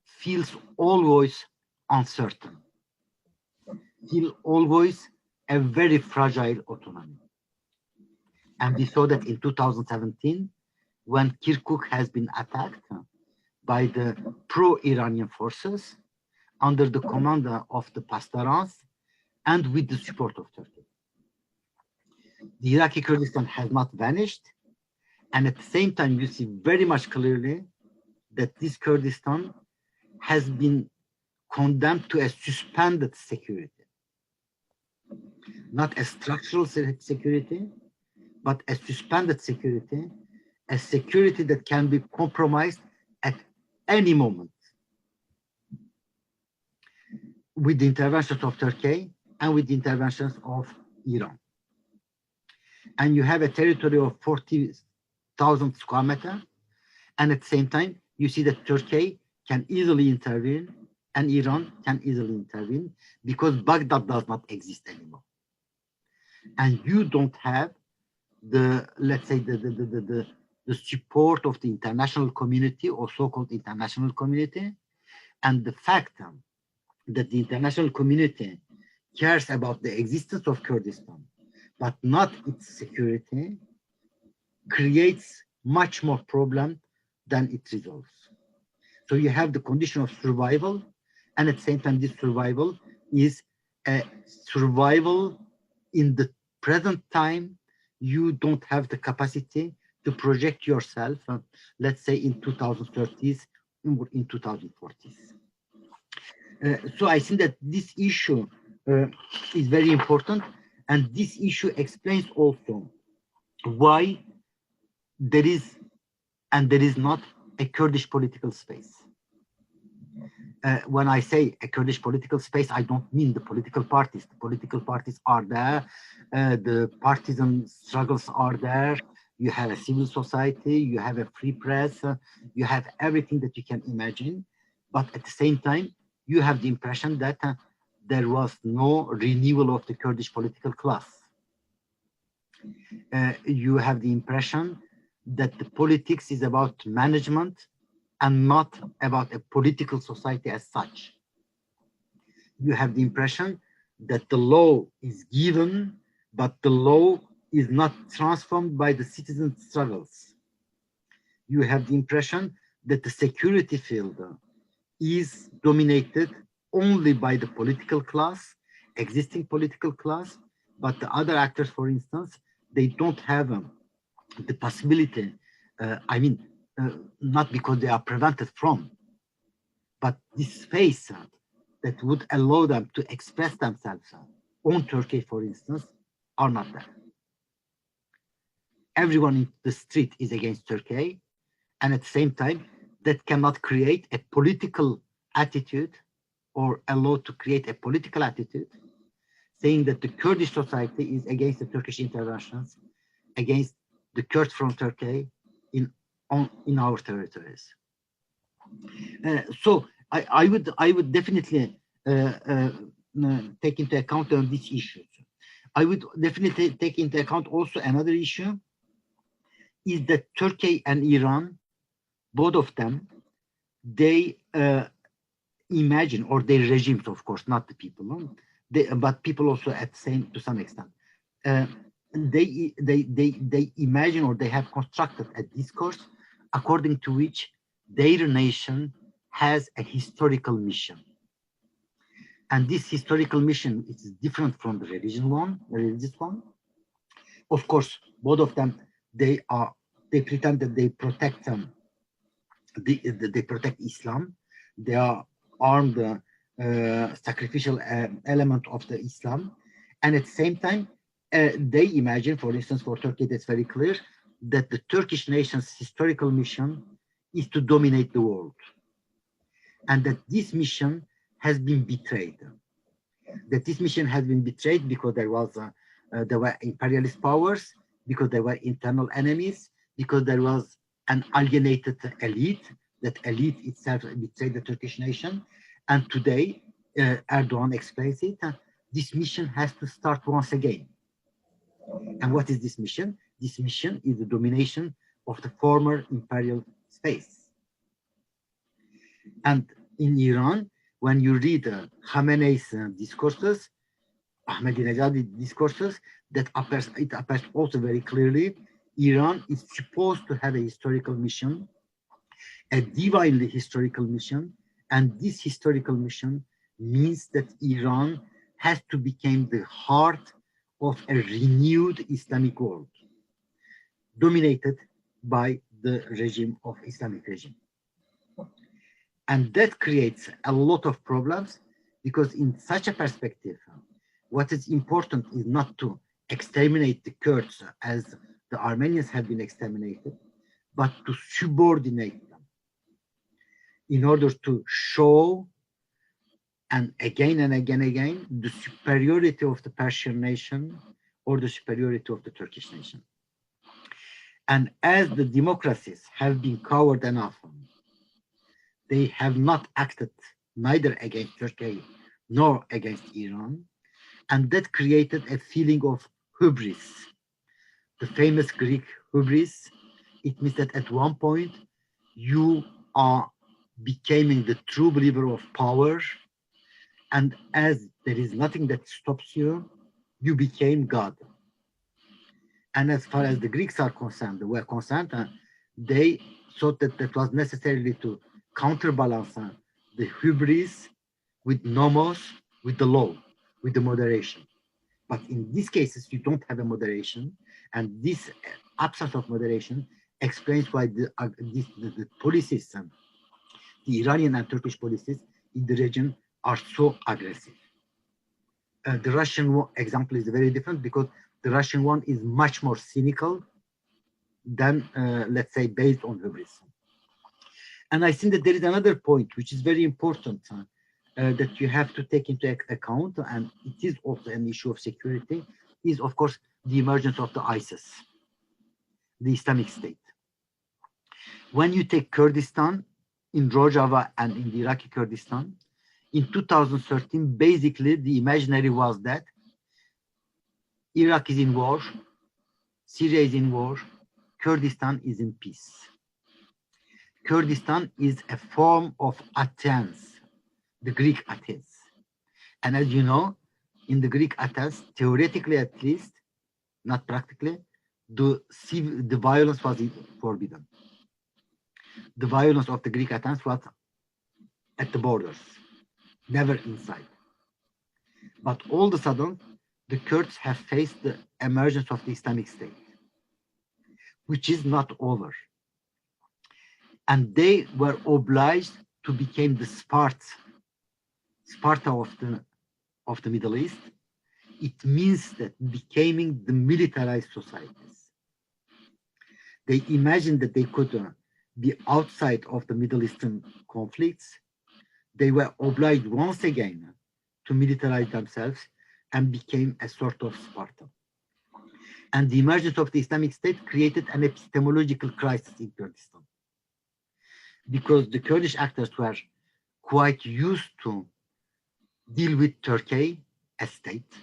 feels always uncertain, feel always a very fragile autonomy. And we saw that in 2017, when Kirkuk has been attacked by the pro-Iranian forces under the command of the Pasdarans and with the support of Turkey. The Iraqi Kurdistan has not vanished, and at the same time, you see very much clearly that this Kurdistan has been condemned to a suspended security. Not a structural security, but a suspended security, a security that can be compromised at any moment with the interventions of Turkey and with the interventions of Iran. And you have a territory of 40,000 square meters, and at the same time, you see that Turkey can easily intervene and Iran can easily intervene because Baghdad does not exist anymore. And you don't have the, let's say, the support of the international community or so-called international community. And the fact that the international community cares about the existence of Kurdistan, but not its security, creates much more problem than it resolves. So you have the condition of survival, and at the same time, this survival is a survival in the present time. You don't have the capacity to project yourself, let's say in 2030s or in 2040s. So I think that this issue is very important, and this issue explains also why there is and there is not a Kurdish political space. When I say a Kurdish political space, I don't mean the political parties. The political parties are there, the partisan struggles are there, you have a civil society, you have a free press, you have everything that you can imagine. But at the same time, you have the impression that there was no renewal of the Kurdish political class. You have the impression that the politics is about management and not about a political society as such. You have the impression that the law is given, but the law is not transformed by the citizen struggles. You have the impression that the security field is dominated only by the political class, existing political class, but the other actors, for instance, they don't have the possibility, not because they are prevented from, but this space that would allow them to express themselves on Turkey, for instance, are not there. Everyone in the street is against Turkey, and at the same time, that cannot create a political attitude or allow to create a political attitude saying that the Kurdish society is against the Turkish interventions, against the Kurds from Turkey in our territories. So I would definitely take into account on these issues. I would definitely take into account also another issue is that Turkey and Iran, both of them, they imagine, or their regimes, of course, not the people, but people also at same to some extent. They imagine, or they have constructed a discourse according to which their nation has a historical mission. And this historical mission is different from the religious one. Of course, both of them, they pretend that they protect them. They protect Islam. They are armed, sacrificial element of the Islam. And at the same time, they imagine, for instance, for Turkey, that's very clear, that the Turkish nation's historical mission is to dominate the world. And that this mission has been betrayed. That this mission has been betrayed because there were imperialist powers, because there were internal enemies, because there was an alienated elite. That elite itself betrayed the Turkish nation. And today, Erdogan explains it, this mission has to start once again. And what is this mission? This mission is the domination of the former imperial space. And in Iran, when you read Khamenei's discourses, Ahmadinejad's discourses, it appears also very clearly, Iran is supposed to have a historical mission, a divinely historical mission, and this historical mission means that Iran has to become the heart of a renewed Islamic world, dominated by the regime of Islamic regime. And that creates a lot of problems, because in such a perspective, what is important is not to exterminate the Kurds as the Armenians have been exterminated, but to subordinate them in order to show, and again, the superiority of the Persian nation or the superiority of the Turkish nation. And as the democracies have been coward enough, they have not acted neither against Turkey nor against Iran, and that created a feeling of hubris. The famous Greek hubris, it means that at one point you are becoming the true believer of power, and as there is nothing that stops you, you became God. And as far as the Greeks are concerned, they thought that that was necessarily to counterbalance the hubris with nomos, with the law, with the moderation. But in these cases, you don't have a moderation, and this absence of moderation explains why the policies, the Iranian and Turkish policies in the region are so aggressive. The Russian example is very different, because the Russian one is much more cynical than, let's say, based on hubris. And I think that there is another point which is very important that you have to take into account, and it is also an issue of security, is of course the emergence of the ISIS, the Islamic State. When you take Kurdistan, in Rojava and in the Iraqi Kurdistan, in 2013, basically the imaginary was that Iraq is in war, Syria is in war, Kurdistan is in peace. Kurdistan is a form of Athens, the Greek Athens. And as you know, in the Greek Athens, theoretically at least, not practically, the violence was forbidden. The violence of the Greek Athens was at the borders, never inside. But all of a sudden, the Kurds have faced the emergence of the Islamic State, which is not over. And they were obliged to become the Sparta of the Middle East. It means that becoming the militarized societies. They imagined that they could be outside of the Middle Eastern conflicts. They were obliged once again to militarize themselves and became a sort of Sparta. And the emergence of the Islamic State created an epistemological crisis in Kurdistan, because the Kurdish actors were quite used to deal with Turkey, a state,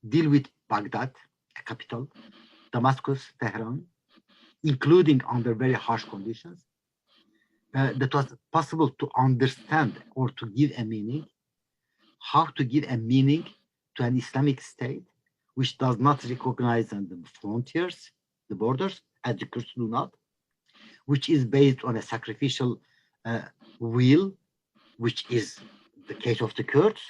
deal with Baghdad, a capital, Damascus, Tehran, including under very harsh conditions, that was possible to understand or to give a meaning, how to give a meaning to an Islamic state which does not recognize the frontiers, the borders, as the Kurds do not, which is based on a sacrificial will, which is the case of the Kurds,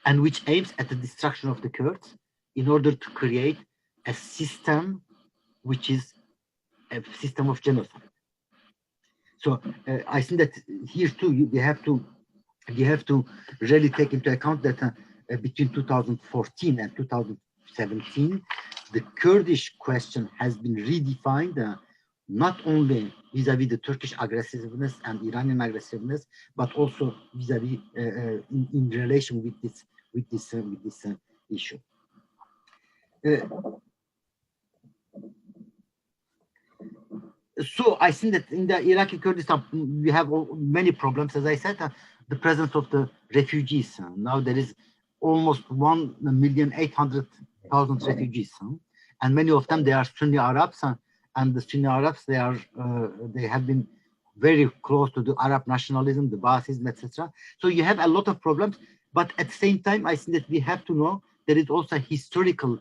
and which aims at the destruction of the Kurds in order to create a system which is a system of genocide. So I think that here too, you have to really take into account that between 2014 and 2017, the Kurdish question has been redefined, not only vis-a-vis the Turkish aggressiveness and Iranian aggressiveness, but also vis-a-vis in relation with this issue. So I think that in the Iraqi Kurdistan, we have many problems, as I said. the presence of the refugees. Now there is almost 1,800,000 refugees, and many of them, they are Sunni Arabs, and the Sunni Arabs, they have been very close to the Arab nationalism, the Baathism, etc. So you have a lot of problems, but at the same time, I think that we have to know there is also a historical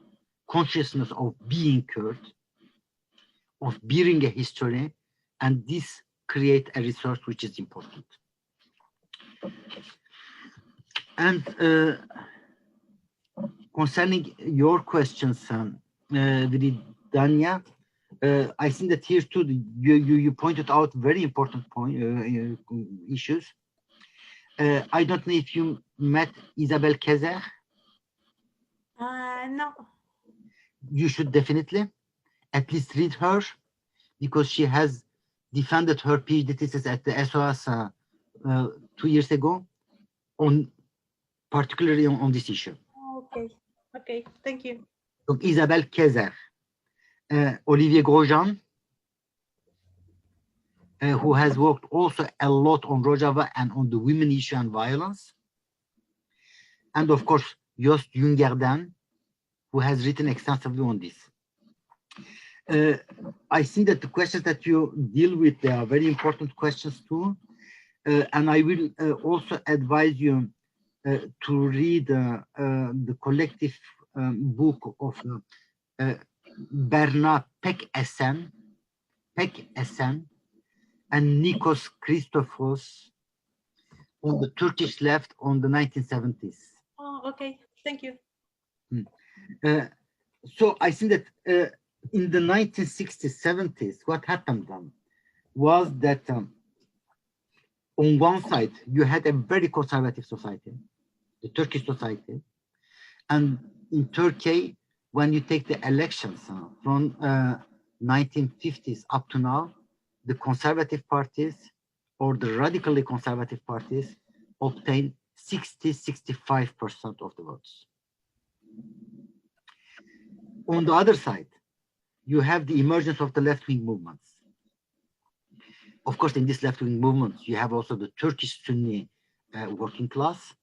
consciousness of being Kurd, of bearing a history, and this create a resource which is important. And concerning your questions, Dania, I think that here too, you pointed out very important issues. I don't know if you met Isabelle Kezer. No. You should definitely at least read her, because she has defended her PhD thesis at the SOS 2 years ago, particularly on this issue. Okay, thank you. Donc, Isabelle Kezer, Olivier Grosjean, who has worked also a lot on Rojava and on the women issue and violence. And of course, Joost Jungerdan, who has written extensively on this. I think that the questions that you deal with, they are very important questions too. And I will also advise you to read the collective book of Bernard Peck-Essen and Nikos Christophos on the Turkish left on the 1970s. Oh, okay, thank you. So I think that in the 1960s, 70s, what happened then was that on one side, you had a very conservative society, the Turkish society. And in Turkey, when you take the elections from 1950s up to now, the conservative parties or the radically conservative parties obtain 60-65% of the votes. On the other side, you have the emergence of the left-wing movements. Of course, in this left-wing movements, you have also the Turkish Sunni working class,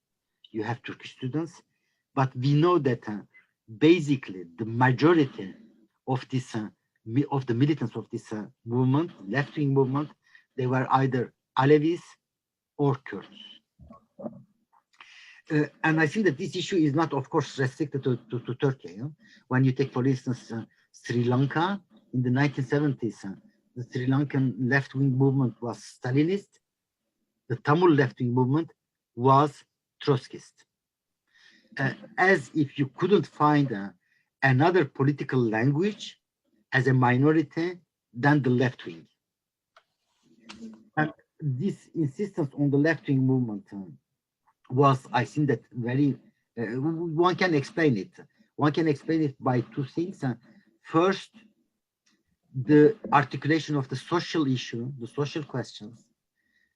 you have Turkish students, but we know that basically the majority of this of the militants of this movement, left-wing movement, they were either Alevis or Kurds. And I think that this issue is not, of course, restricted to Turkey. You know? When you take, for instance, Sri Lanka in the 1970s, the Sri Lankan left-wing movement was Stalinist. The Tamil left-wing movement was Trotskyist. As if you couldn't find another political language as a minority than the left-wing. And this insistence on the left-wing movement was, I think, that very, one can explain it. One can explain it by two things. First, the articulation of the social issue, the social questions,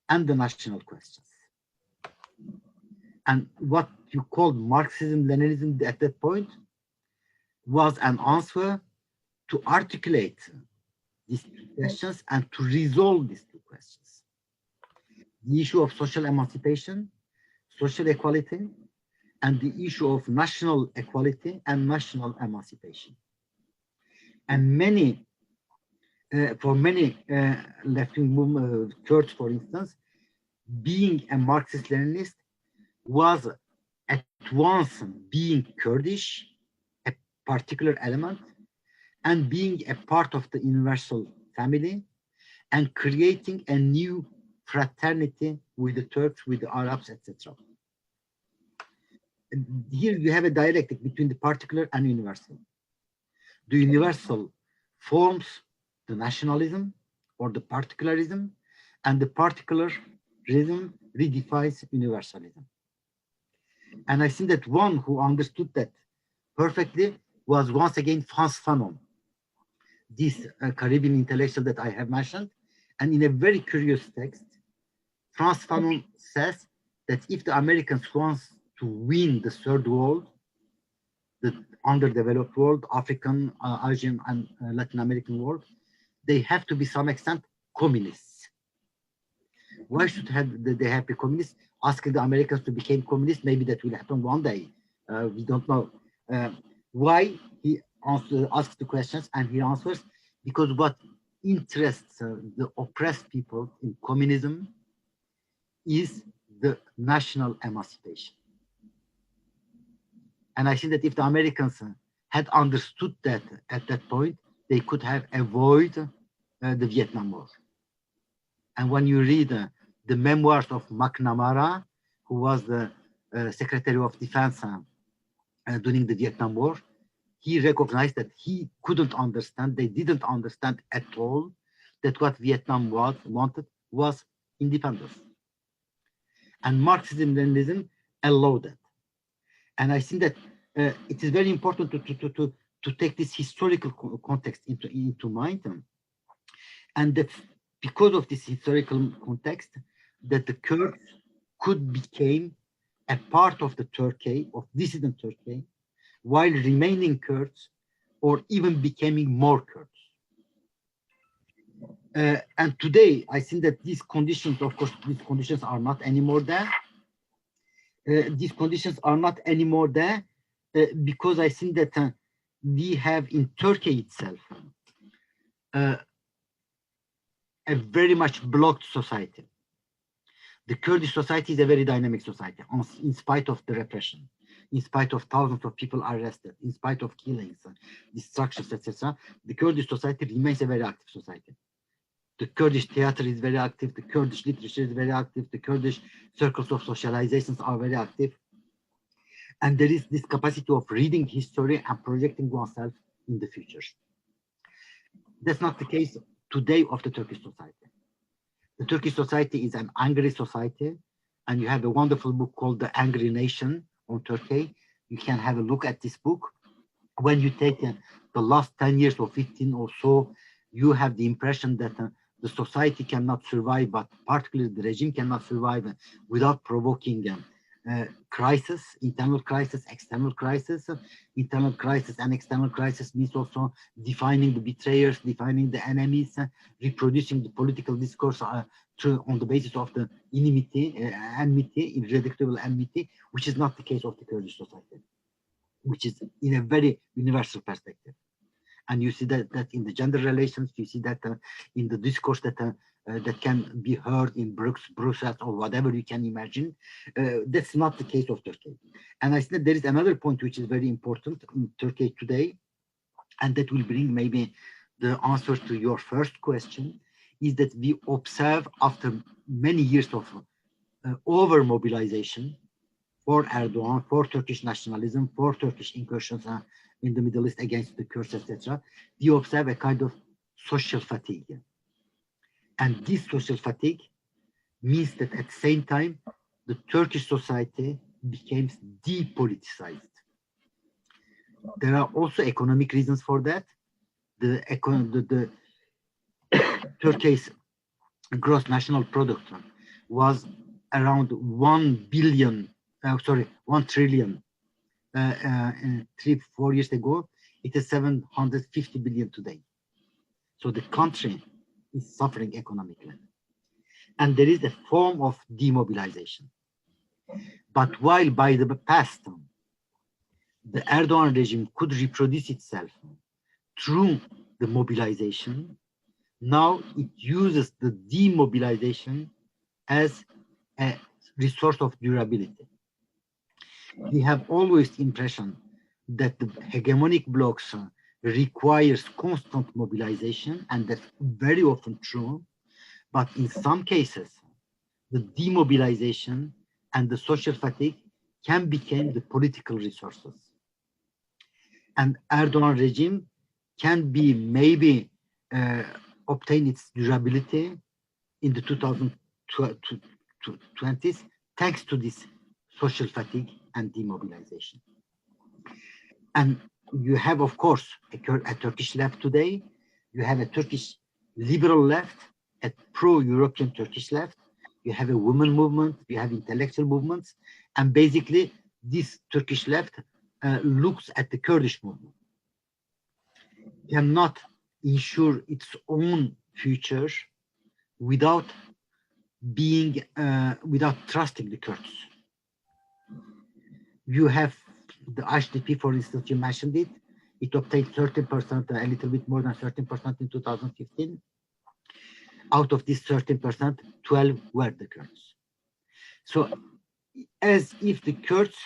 and the national questions. And what you called Marxism-Leninism at that point was an answer to articulate these two questions and to resolve these two questions. The issue of social emancipation, social equality, and the issue of national equality and national emancipation. And many, for many left-wing movement, Kurds, for instance, being a Marxist-Leninist was at once being Kurdish, a particular element, and being a part of the universal family, and creating a new fraternity with the Turks, with the Arabs, etc. Here we have a dialectic between the particular and universal. The universal forms the nationalism or the particularism, and the particularism redefines universalism. And I think that one who understood that perfectly was once again Frantz Fanon, this Caribbean intellectual that I have mentioned. And in a very curious text, Frantz Fanon says that if the Americans want to win the third world, the underdeveloped world, African, Asian, and Latin American world, they have to be, some extent, communists. Why should they have to be communists? asking the Americans to become communist. Maybe that will happen one day. We don't know. Why he asks the questions and he answers? Because what interests the oppressed people in communism is the national emancipation. And I think that if the Americans had understood that at that point, they could have avoided the Vietnam War. And when you read the memoirs of McNamara, who was the Secretary of Defense during the Vietnam War, he recognized that he couldn't understand, they didn't understand at all that what Vietnam wanted was independence. And Marxism-Leninism allowed that. And I think that it is very important to take this historical context into mind. And that because of this historical context, that the Kurds could become a part of the Turkey, of dissident Turkey, while remaining Kurds or even becoming more Kurds. And today, I think that these conditions, of course, these conditions are not anymore there. These conditions are not anymore there because I think that we have in Turkey itself a very much blocked society. The Kurdish society is a very dynamic society, in spite of the repression, in spite of thousands of people arrested, in spite of killings, destructions, etc. The Kurdish society remains a very active society. The Kurdish theater is very active, the Kurdish literature is very active, the Kurdish circles of socializations are very active. And there is this capacity of reading history and projecting oneself in the future. That's not the case today of the Turkish society. The Turkish society is an angry society, and you have a wonderful book called The Angry Nation on Turkey. You can have a look at this book. When you take the last 10 years or 15 or so, you have the impression that the society cannot survive, but particularly the regime cannot survive without provoking crisis, internal crisis, external crisis. Internal crisis and external crisis means also defining the betrayers, defining the enemies, reproducing the political discourse on the basis of the enmity, irreducible enmity, which is not the case of the Kurdish society, which is in a very universal perspective. And you see that in the gender relations, you see that in the discourse that can be heard in Brussels or whatever you can imagine. That's not the case of Turkey. And I think there is another point which is very important in Turkey today, and that will bring maybe the answer to your first question, is that we observe after many years of over mobilization for Erdogan, for Turkish nationalism, for Turkish incursions in the Middle East against the Kurds, etc., we observe a kind of social fatigue. And this social fatigue means that at the same time, the Turkish society becomes depoliticized. There are also economic reasons for that. The Turkey's gross national product was around 1 trillion 3-4 years ago. It is 750 billion today. So the country is suffering economically. And there is a form of demobilization. But while by the past, the Erdogan regime could reproduce itself through the mobilization, now it uses the demobilization as a resource of durability. We have always the impression that the hegemonic blocs requires constant mobilization, and that's very often true. But in some cases, the demobilization and the social fatigue can become the political resources. And Erdogan regime can be maybe obtain its durability in the 2020s thanks to this social fatigue and demobilization. And you have, of course, a Turkish left today. You have a Turkish liberal left, a pro-European Turkish left. You have a women movement, you have intellectual movements. And basically, this Turkish left looks at the Kurdish movement. Cannot ensure its own future without being without trusting the Kurds. You have the HDP, for instance, you mentioned it. It obtained 13%, a little bit more than 13% in 2015. Out of this 13%, 12 were the Kurds. So as if the Kurds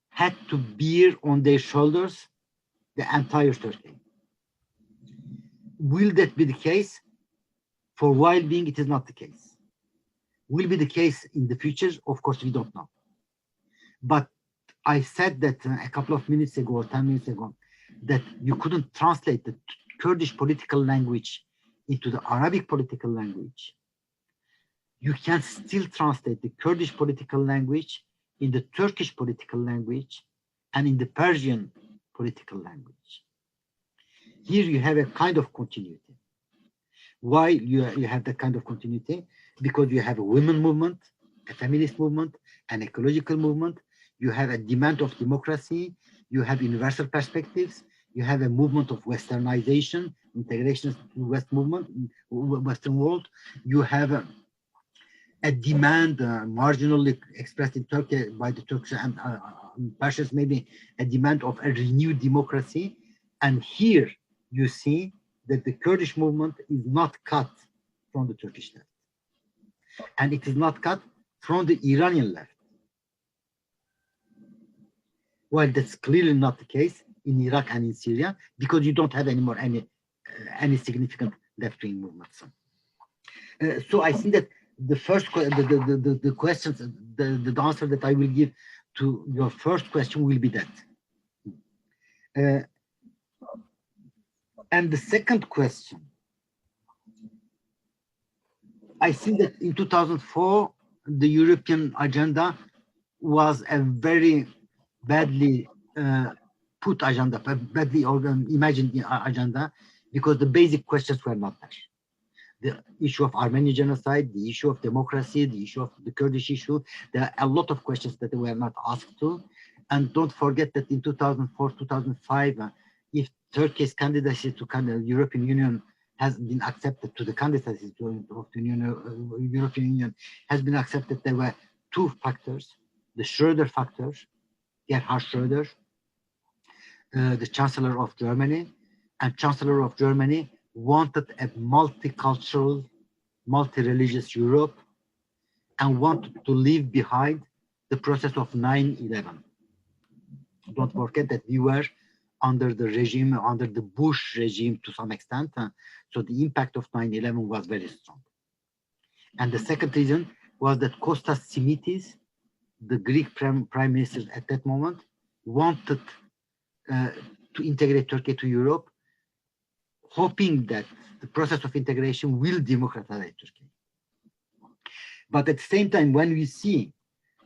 had to bear on their shoulders the entire Turkey. Will that be the case? For while being, it is not the case. Will be the case in the future? Of course, we don't know. But I said that a couple of minutes ago, or 10 minutes ago, that you couldn't translate the Kurdish political language into the Arabic political language. You can still translate the Kurdish political language in the Turkish political language and in the Persian political language. Here you have a kind of continuity. Why you have that kind of continuity? Because you have a women movement, a feminist movement, an ecological movement. You have a demand of democracy. You have universal perspectives. You have a movement of westernization, integration to West movement, Western world. You have a demand marginally expressed in Turkey by the Turks and Persians, maybe a demand of a renewed democracy. And here you see that the Kurdish movement is not cut from the Turkish left. And it is not cut from the Iranian left. Well, that's clearly not the case in Iraq and in Syria, because you don't have anymore any significant left-wing movements. So I think that the first the questions, the answer that I will give to your first question will be that. And the second question, I think that in 2004, the European agenda was a very badly put agenda, badly imagined agenda, because the basic questions were not there. The issue of Armenian genocide, the issue of democracy, the issue of the Kurdish issue, there are a lot of questions that were not asked to. And don't forget that in 2004, 2005, if Turkey's candidacy to the European Union has been accepted, to the candidacy of the European Union has been accepted, there were two factors: the Schröder factor, Gerhard Schröder, the Chancellor of Germany, and Chancellor of Germany wanted a multicultural, multi-religious Europe and wanted to leave behind the process of 9/11. Don't forget that we were under the regime, under the Bush regime to some extent. So the impact of 9/11 was very strong. And the second reason was that Kostas Simitis, the Greek prime minister at that moment, wanted to integrate Turkey to Europe, hoping that the process of integration will democratize Turkey. But at the same time, when we see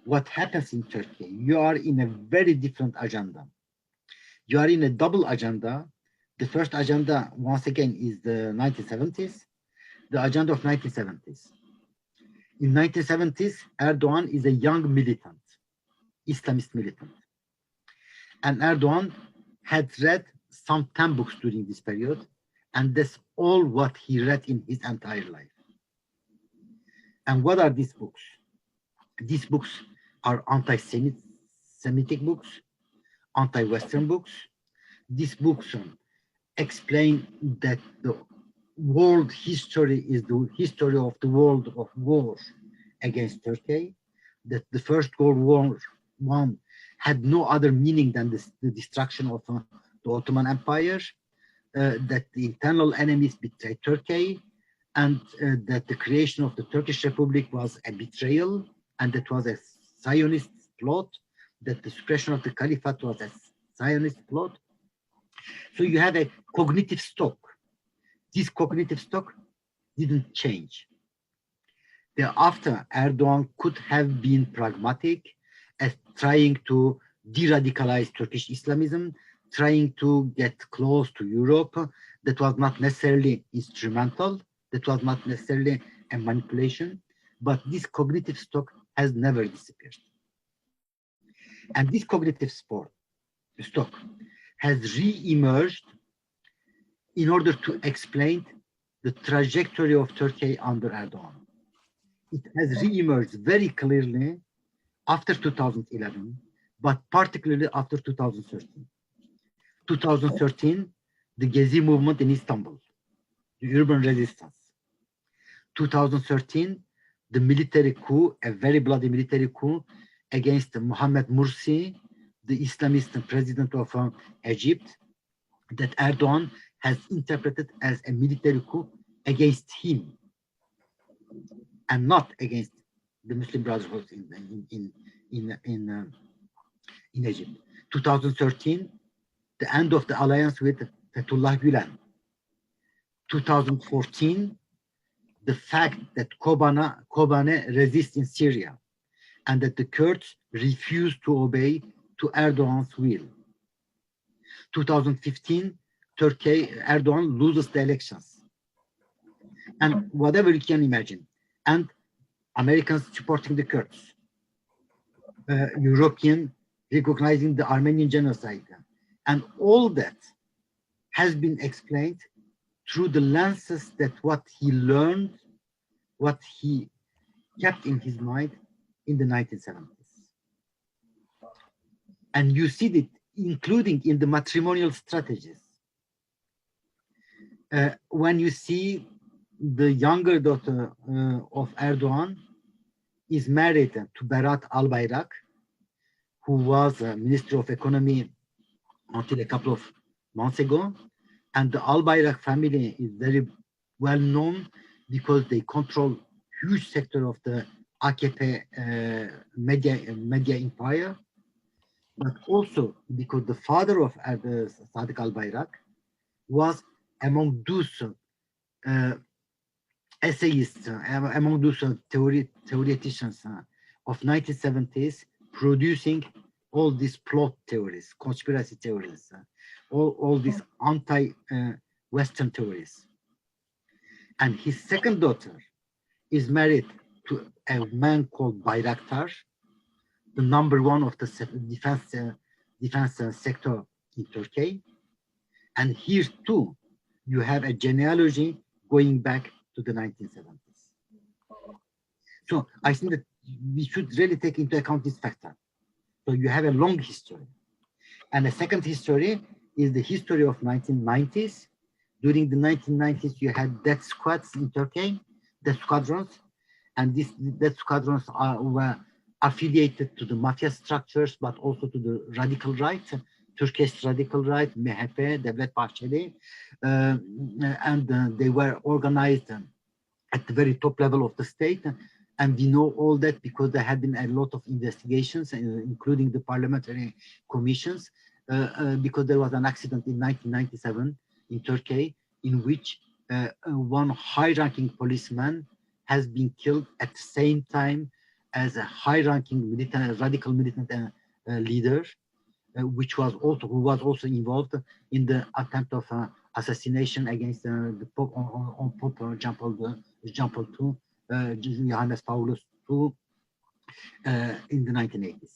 what happens in Turkey, you are in a very different agenda. You are in a double agenda. The first agenda, once again, is the 1970s, the agenda of 1970s. In 1970s, Erdogan is a young militant, Islamist militant. And Erdogan had read some 10 books during this period, and that's all what he read in his entire life. And what are these books? These books are anti-Semitic books, anti-Western books. These books explain that the world history is the history of the world of war against Turkey, that the First World War I had no other meaning than the destruction of the Ottoman Empire, that the internal enemies betrayed Turkey, and that the creation of the Turkish Republic was a betrayal, and that was a Zionist plot, that the suppression of the Caliphate was a Zionist plot. So you have a cognitive stock. This cognitive stock didn't change. Thereafter, Erdogan could have been pragmatic as trying to de-radicalize Turkish Islamism, trying to get close to Europe. That was not necessarily instrumental. That was not necessarily a manipulation. But this cognitive stock has never disappeared. And this cognitive stock has re-emerged in order to explain the trajectory of Turkey under Erdogan. it has re-emerged very clearly after 2011, but particularly after 2013. 2013, the Gezi movement in Istanbul, the urban resistance. 2013, the military coup, a very bloody military coup against Mohamed Morsi, the Islamist president of Egypt, that Erdogan has interpreted as a military coup against him and not against the Muslim Brotherhood in Egypt. 2013, the end of the alliance with Fethullah Gülen. 2014, the fact that Kobane resists in Syria and that the Kurds refuse to obey to Erdogan's will. 2015, Erdogan loses the elections. And whatever you can imagine. And Americans supporting the Kurds. European recognizing the Armenian genocide. And all that has been explained through the lenses that what he learned, what he kept in his mind in the 1970s. And you see it including in the matrimonial strategies. When you see the younger daughter of Erdogan is married to Berat Albayrak, who was Minister of Economy until a couple of months ago. And the Albayrak family is very well known because they control huge sector of the AKP media empire, but also because the father of Sadık Albayrak was among those essayists, among those theoreticians of 1970s, producing all these plot theories, conspiracy theories, all these anti-Western theories. And his second daughter is married to a man called Bayraktar, the #1 of the defense sector in Turkey. And here too, you have a genealogy going back to the 1970s. So I think that we should really take into account this factor. So you have a long history. And the second history is the history of 1990s. During the 1990s, you had death squads in Turkey, death squadrons, and these death squadrons were affiliated to the mafia structures, but also to the radical right, Turkish radical right, MHP, Devlet Bahçeli, and they were organized at the very top level of the state. And we know all that because there had been a lot of investigations, including the parliamentary commissions, because there was an accident in 1997 in Turkey in which one high-ranking policeman has been killed at the same time as a high-ranking militant, radical militant leader, who was also involved in the attempt of assassination against the Pope on Pope John Paul II, Johannes Paulus II, in the 1980s.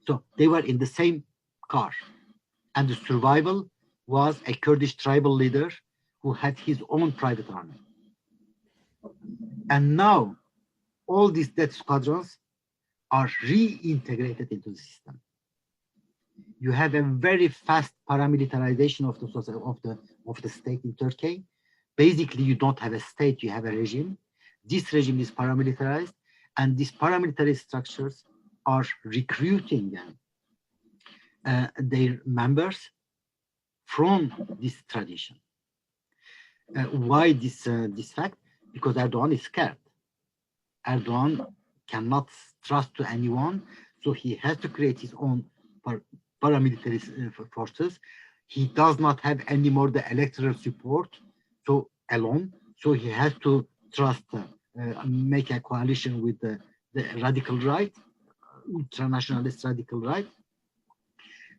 So they were in the same car, and the survival was a Kurdish tribal leader who had his own private army. And now all these death squadrons are reintegrated into the system. You have a very fast paramilitarization of the state in Turkey. Basically, you don't have a state, you have a regime. This regime is paramilitarized, and these paramilitary structures are recruiting their members from this tradition. Why this fact? Because Erdogan is scared. Erdogan cannot trust to anyone, so he has to create his own paramilitary forces. He does not have anymore the electoral support alone, so he has to trust, make a coalition with the radical right, ultranationalist radical right.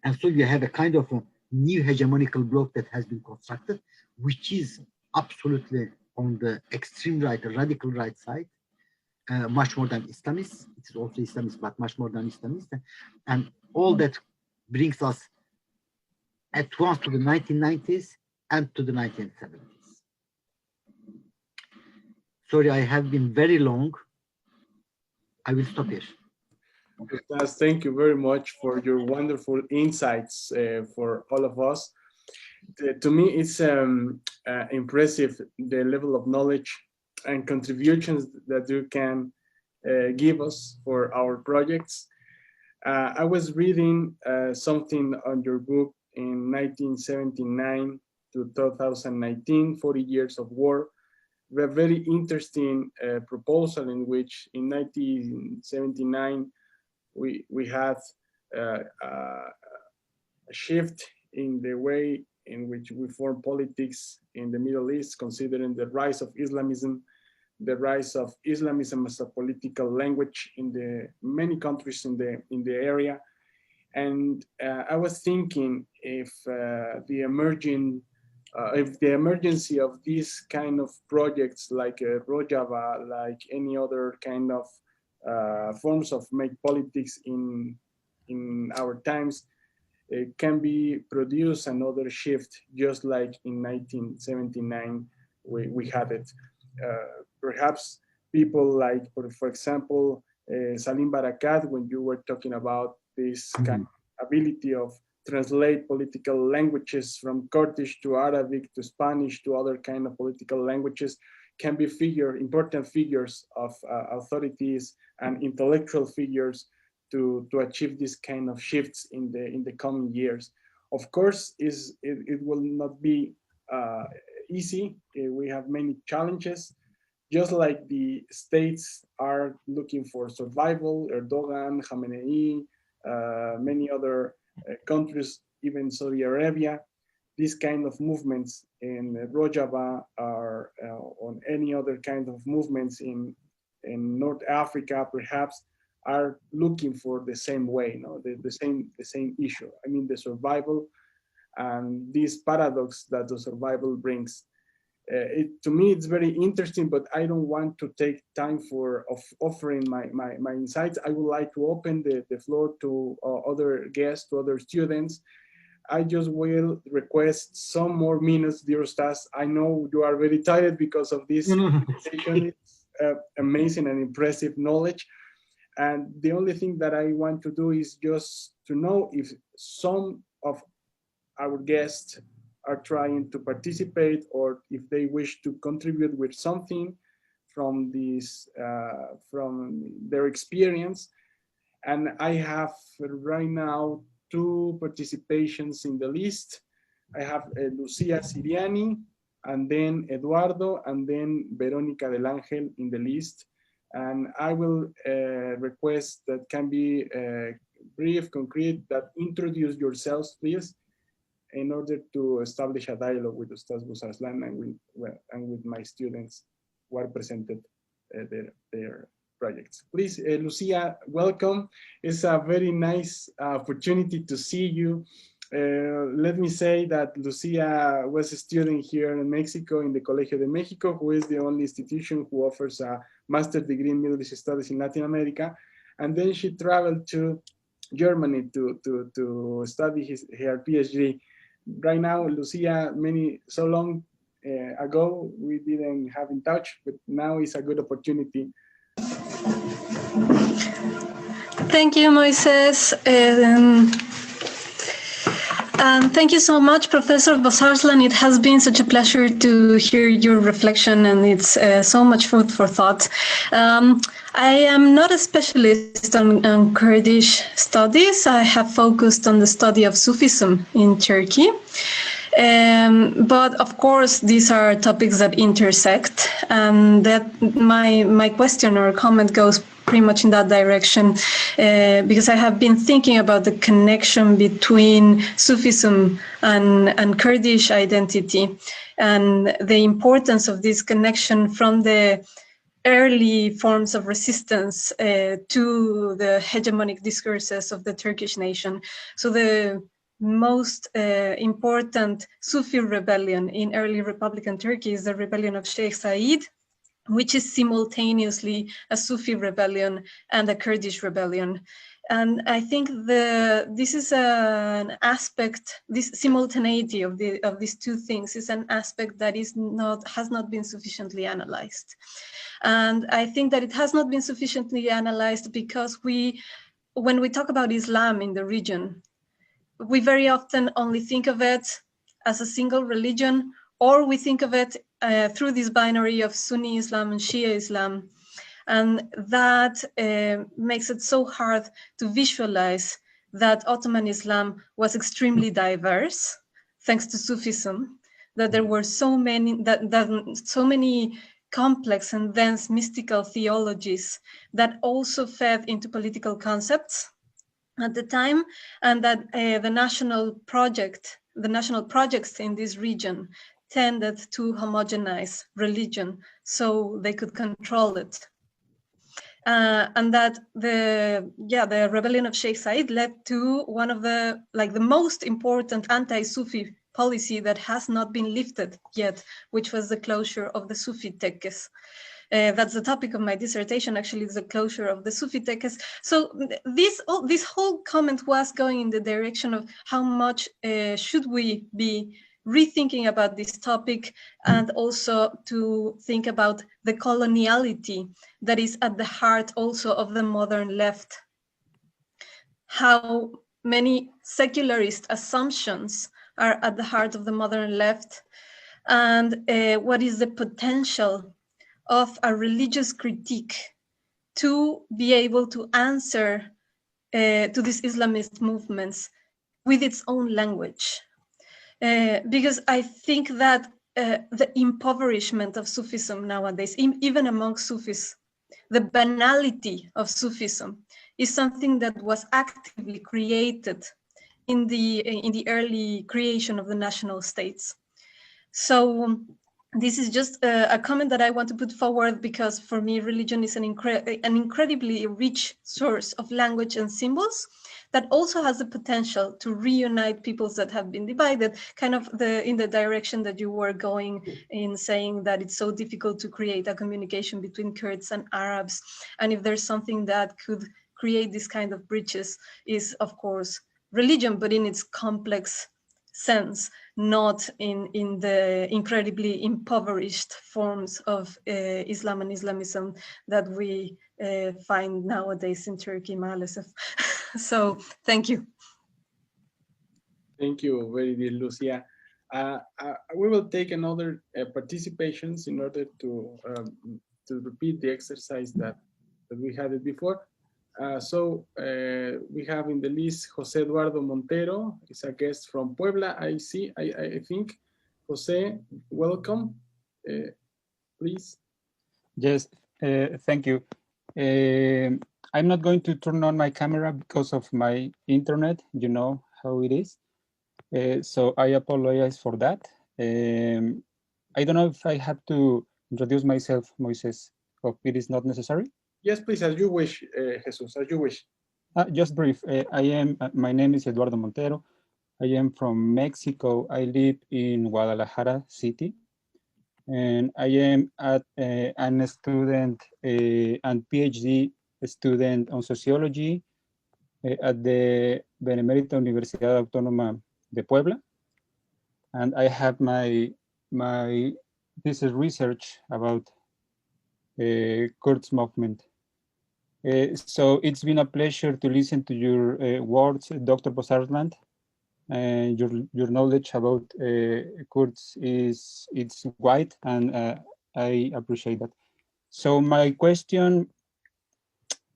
And so you have a kind of a new hegemonical bloc that has been constructed, which is absolutely on the extreme right, the radical right side, much more than Islamists. It is also Islamist, but much more than Islamist. And all that brings us at once to the 1990s and to the 1970s. Sorry, I have been very long, I will stop here. Ustaz, thank you very much for your wonderful insights for all of us. To me, it's impressive the level of knowledge and contributions that you can give us for our projects. I was reading something on your book in 1979 to 2019, 40 years of war. A very interesting proposal in which in 1979 we had a shift in the way in which we form politics in the Middle East, considering the rise of Islamism, the rise of Islamism as a political language in the many countries in the area. And I was thinking if the emergency of these kind of projects like Rojava, like any other kind of forms of make politics in our times, can be produce another shift, just like in 1979 we had it. Perhaps people like, for example, Salim Barakat, when you were talking about this kind of ability of translate political languages from Kurdish to Arabic to Spanish to other kind of political languages, can be important figures of authorities and intellectual figures to achieve this kind of shifts in the coming years. Of course, it will not be easy. We have many challenges. Just like the states are looking for survival, Erdogan, Khamenei, many other countries, even Saudi Arabia, these kind of movements in Rojava or on any other kind of movements in North Africa, perhaps, are looking for the same way, the same issue. I mean, the survival and this paradox that the survival brings. To me, it's very interesting, but I don't want to take time of offering my insights. I would like to open the floor to other guests, to other students. I just will request some more minutes, dear Ustaz. I know you are very tired because of this presentation. It's amazing and impressive knowledge. And the only thing that I want to do is just to know if some of our guests are trying to participate or if they wish to contribute with something from this, from their experience. And I have right now 2 participations in the list. I have Lucia Siriani, and then Eduardo, and then Veronica del Ángel in the list. And I will request that can be brief, concrete, that introduce yourselves, please, in order to establish a dialogue with Ustaz Bozarslan and with my students who are presented their projects. Please, Lucia, welcome. It's a very nice opportunity to see you. Let me say that Lucia was a student here in Mexico in the Colegio de Mexico, who is the only institution who offers a master's degree in Middle East Studies in Latin America. And then she traveled to Germany to study her PhD. Right now, Lucia, so long ago, we didn't have in touch, but now is a good opportunity. Thank you, Moises. And thank you so much, Professor Bozarslan. It has been such a pleasure to hear your reflection, and it's so much food for thought. I am not a specialist on Kurdish studies. I have focused on the study of Sufism in Turkey. But of course, these are topics that intersect, and that my question or comment goes pretty much in that direction, because I have been thinking about the connection between Sufism and Kurdish identity, and the importance of this connection from the early forms of resistance to the hegemonic discourses of the Turkish nation. So the most important Sufi rebellion in early Republican Turkey is the rebellion of Sheikh Said, which is simultaneously a Sufi rebellion and a Kurdish rebellion. And I think this is an aspect, this simultaneity of these two things is an aspect that has not been sufficiently analyzed. And I think that it has not been sufficiently analyzed because when we talk about Islam in the region, we very often only think of it as a single religion, or we think of it through this binary of Sunni Islam and Shia Islam. And that makes it so hard to visualize that Ottoman Islam was extremely diverse, thanks to Sufism, that there were so many, so many complex and dense mystical theologies that also fed into political concepts at the time, and that the national projects in this region tended to homogenize religion so they could control it. And that the rebellion of Sheikh Said led to one of the most important anti-Sufi policy that has not been lifted yet, which was the closure of the Sufi tekkes. That's the topic of my dissertation, actually, is the closure of the Sufi tekkes. So this whole comment was going in the direction of how much should we be rethinking about this topic, and also to think about the coloniality that is at the heart also of the modern left. How many secularist assumptions are at the heart of the modern left, and what is the potential of a religious critique to be able to answer to these Islamist movements with its own language. Because I think that the impoverishment of Sufism nowadays, even among Sufis, the banality of Sufism is something that was actively created in the early creation of the national states. So this is just a comment that I want to put forward, because for me, religion is an incredibly rich source of language and symbols that also has the potential to reunite peoples that have been divided, kind of in the direction that you were going in, saying that it's so difficult to create a communication between Kurds and Arabs. And if there's something that could create this kind of bridges, is of course religion, but in its complex sense, not in the incredibly impoverished forms of Islam and Islamism that we find nowadays in Turkey, Maalesef. So thank you. Thank you, very dear Lucia. We will take another participations in order to repeat the exercise that we had it before. So we have in the list Jose Eduardo Montero is a guest from Puebla. I think. Jose, welcome. Please. Yes, thank you. I'm not going to turn on my camera because of my internet. You know how it is. So I apologize for that. I don't know if I have to introduce myself, Moises, or it is not necessary. Yes, please, as you wish, Jesus, as you wish. Just brief. My name is Eduardo Montero. I am from Mexico. I live in Guadalajara city, and I am a student and PhD student on sociology at the Benemérita Universidad Autónoma de Puebla, and I have my thesis research about Kurds movement. So it's been a pleasure to listen to your words, Dr. Bozarslan. Your knowledge about Kurds it's wide, and I appreciate that. So my question,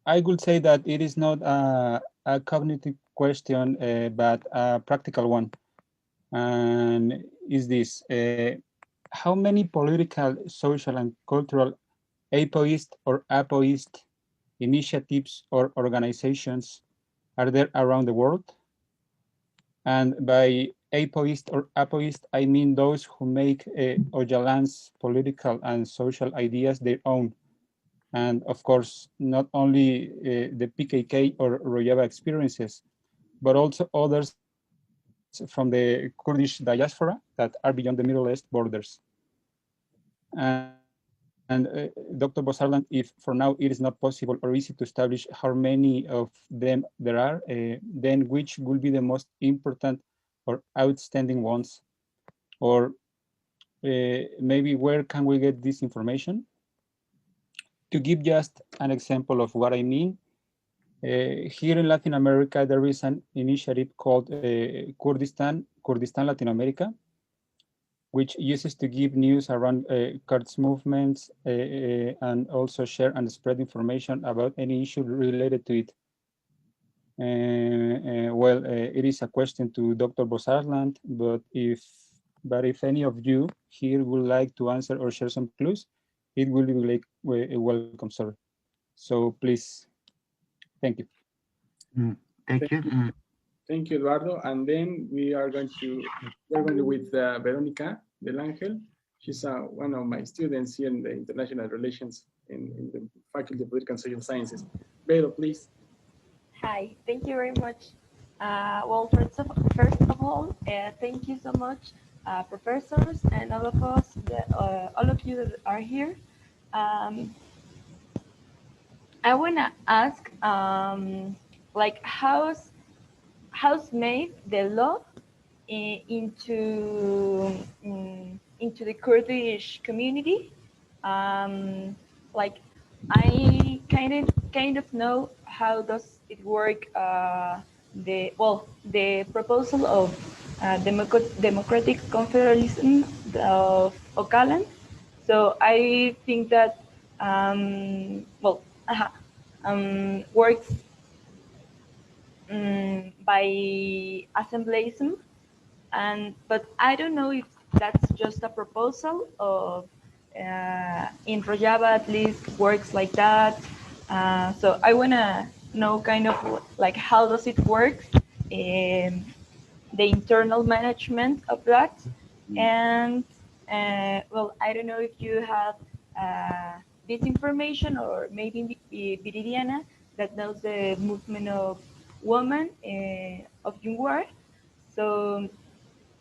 I would say that it is not a cognitive question, but a practical one. And is this, how many political, social, and cultural apoist or apoist initiatives or organizations are there around the world? And by apoist or apoist, I mean those who make Öcalan's political and social ideas their own. And of course, not only the PKK or Rojava experiences, but also others from the Kurdish diaspora that are beyond the Middle East borders. And And Dr. Bozarslan, if for now it is not possible or easy to establish how many of them there are, then which will be the most important or outstanding ones? Or maybe where can we get this information? To give just an example of what I mean, here in Latin America, there is an initiative called Kurdistan Latin America, which uses to give news around Kurds movements and also share and spread information about any issue related to it. Well, it is a question to Dr. Bozarslan, but if any of you here would like to answer or share some clues, it will be like welcome, sir. So please, thank you. Thank you. Thank you, Eduardo. And then we're going with Veronica Del Angel. She's one of my students here in the International Relations in the Faculty of Political and Social Sciences. Vero, please. Hi, thank you very much. Well, first of all, thank you so much, professors and all of us, all of you that are here. I want to ask, like, how's made the law into the Kurdish community? Like, I kind of know how does it work. The proposal of democratic confederalism of Okalan. So I think that works by assemblyism, but I don't know if that's just a proposal of in Rojava at least works like that. So I want to know kind of like how does it work, the internal management of that, and well, I don't know if you have this information, or maybe Viridiana that knows the movement of women of Jungwar. So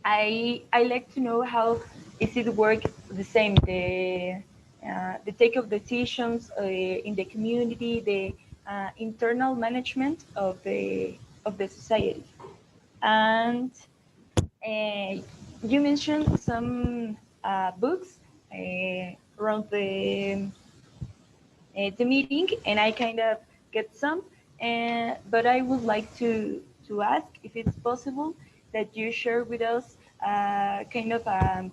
I like to know how is it work the same, the take of decisions in the community, the internal management of the society. And you mentioned some books around the meeting, and I kind of get some, but I would like to ask if it's possible that you share with us kind of a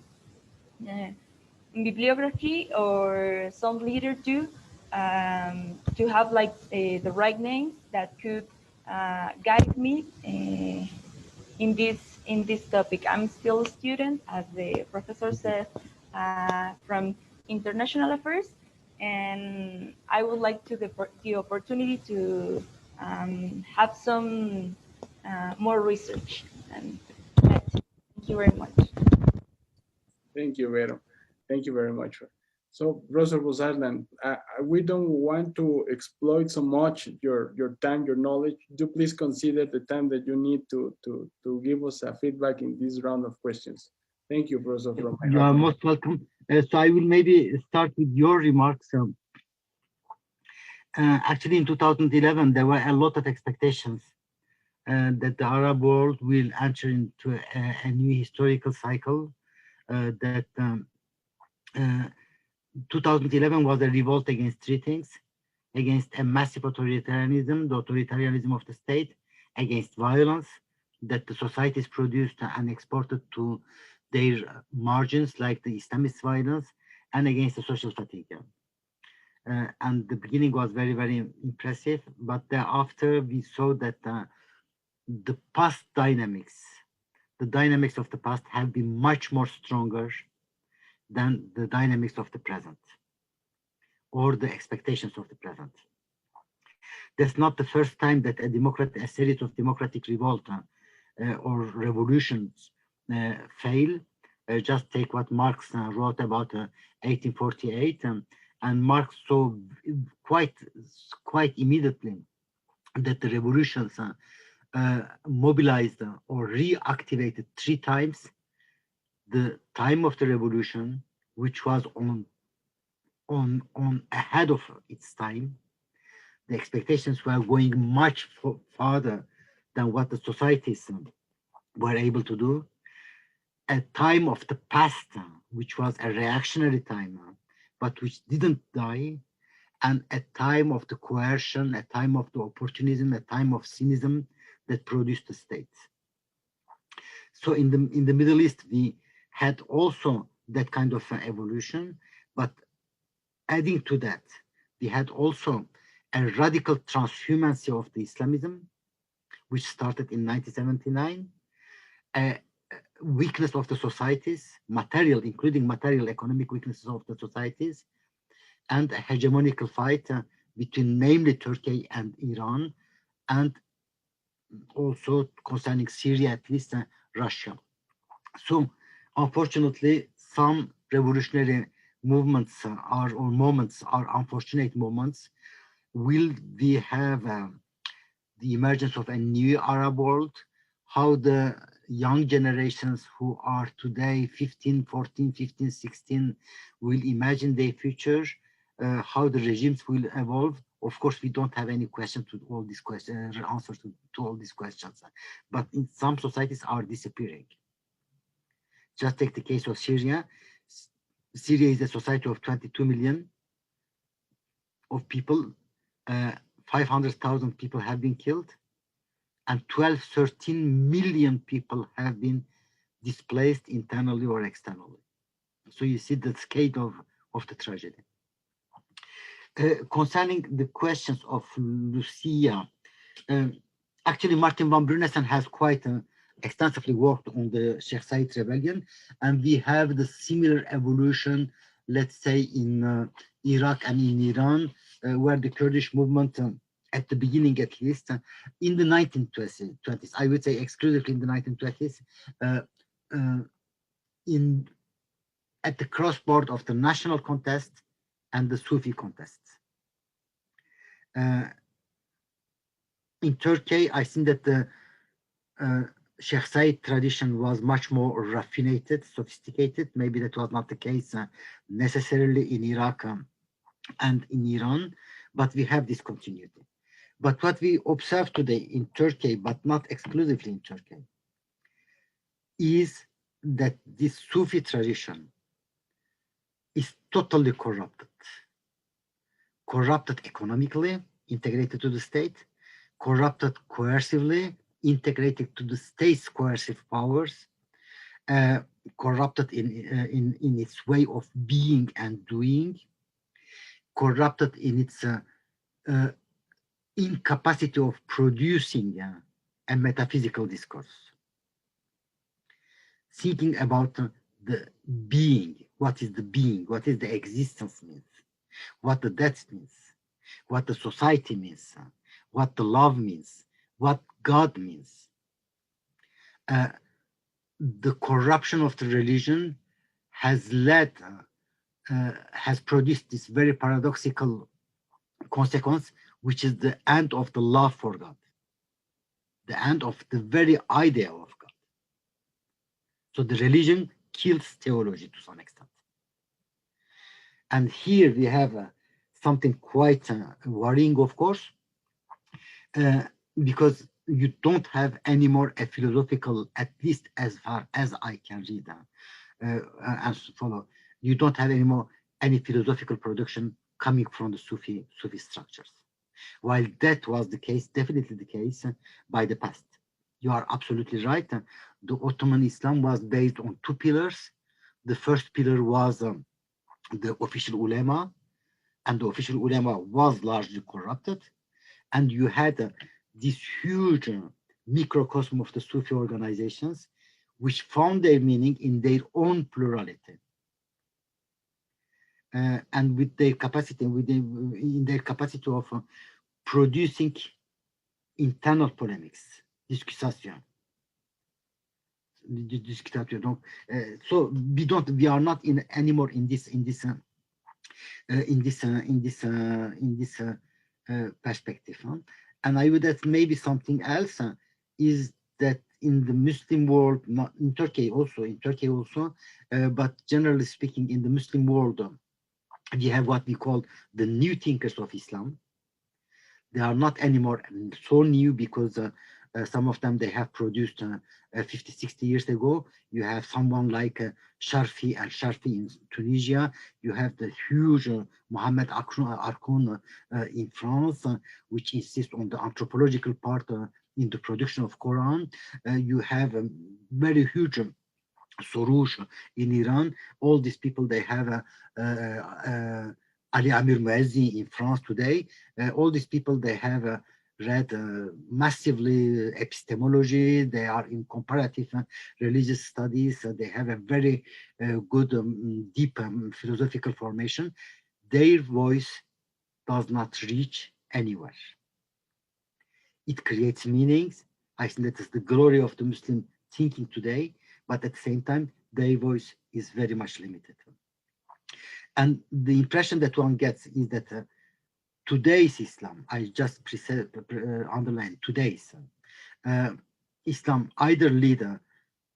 bibliography or some literature to have like the right names that could guide me in this topic. I'm still a student, as the professor said, from international affairs, and I would like to the opportunity to have some more research. And thank you very much. Thank you, Vero. Thank you very much. So, Professor Bozarslan, we don't want to exploit so much your time, your knowledge. Do please consider the time that you need to give us a feedback in this round of questions. Thank you, Professor. You are most welcome. So I will maybe start with your remarks. Actually, in 2011, there were a lot of expectations that the Arab world will enter into a new historical cycle, that 2011 was a revolt against three things: against a massive authoritarianism, the authoritarianism of the state, against violence that the societies produced and exported to their margins, like the Islamist violence, and against the social fatigue. And the beginning was very, very impressive, but thereafter we saw that the past dynamics, the dynamics of the past have been much more stronger than the dynamics of the present, or the expectations of the present. That's not the first time that a series of democratic revolt or revolutions fail. Just take what Marx wrote about 1848, and Marx saw quite immediately that the revolutions mobilized or reactivated three times the time of the revolution, which was on on ahead of its time. The expectations were going much farther than what the societies were able to do. A time of the past, which was a reactionary time, but which didn't die, and a time of the coercion, a time of the opportunism, a time of cynism that produced the state. So in the Middle East, we had also that kind of evolution, but adding to that, we had also a radical transhumancy of the Islamism, which started in 1979, a weakness of the societies, including material economic weaknesses of the societies, and a hegemonical fight between namely Turkey and Iran, and also concerning Syria, at least Russia. So unfortunately, some revolutionary movements or moments are unfortunate moments. Will we have the emergence of a new Arab world? How the young generations who are today 15, 14, 15, 16 will imagine their future? How the regimes will evolve? Of course, we don't have any question to all these questions, answers to all these questions. But in some societies are disappearing. Just take the case of Syria. Syria is a society of 22 million of people. 500,000 people have been killed, and 12, 13 million people have been displaced internally or externally. So you see the scale of the tragedy. Concerning the questions of Lucia, actually Martin van Brunesen has quite extensively worked on the Sheikh Zayed rebellion, and we have the similar evolution, let's say, in Iraq and in Iran, where the Kurdish movement, at the beginning at least, in the 1920s, I would say exclusively in the 1920s, at the crossroad of the national contest and the Sufi contest. In Turkey, I think that the Sheikh Zayed tradition was much more raffinated, sophisticated. Maybe that was not the case necessarily in Iraq and in Iran, but we have this continuity. But what we observe today in Turkey, but not exclusively in Turkey, is that this Sufi tradition is totally corrupted. Corrupted economically, integrated to the state, corrupted coercively, integrated to the state's coercive powers, corrupted in its way of being and doing, corrupted in its incapacity of producing a metaphysical discourse. Thinking about the being, what is the being, what is the existence means, what the death means, what the society means, what the love means, what God means. The corruption of the religion has produced this very paradoxical consequence, which is the end of the love for God, the end of the very idea of God. So the religion kills theology to some extent. And here we have something quite worrying, of course, because you don't have anymore a philosophical, at least as far as I can read and follow, you don't have anymore any philosophical production coming from the Sufi structures. While that was the case, definitely the case by the past. You are absolutely right. The Ottoman Islam was based on two pillars. The first pillar was the official ulema, and the official ulema was largely corrupted. And you had this huge microcosm of the Sufi organizations, which found their meaning in their own plurality. And with their capacity, in their capacity of producing internal polemics, discussion. So we are not anymore in this perspective. And I would add maybe something else is that in the Muslim world, not in Turkey also, but generally speaking, in the Muslim world, we have what we call the new thinkers of Islam. They are not anymore so new because some of them they have produced 50, 60 years ago. You have someone like Sharfi al-Sharfi in Tunisia. You have the huge Mohamed Arkoun in France, which insists on the anthropological part in the production of Quran. You have a very huge Soroush in Iran. All these people, they have Ali Amir Muezzi in France today. All these people, they have read massively epistemology. They are in comparative religious studies. They have a very good, deep philosophical formation. Their voice does not reach anywhere. It creates meanings. I think that is the glory of the Muslim thinking today, but at the same time, their voice is very much limited. And the impression that one gets is that today's Islam, I just underlined today's Islam, either lead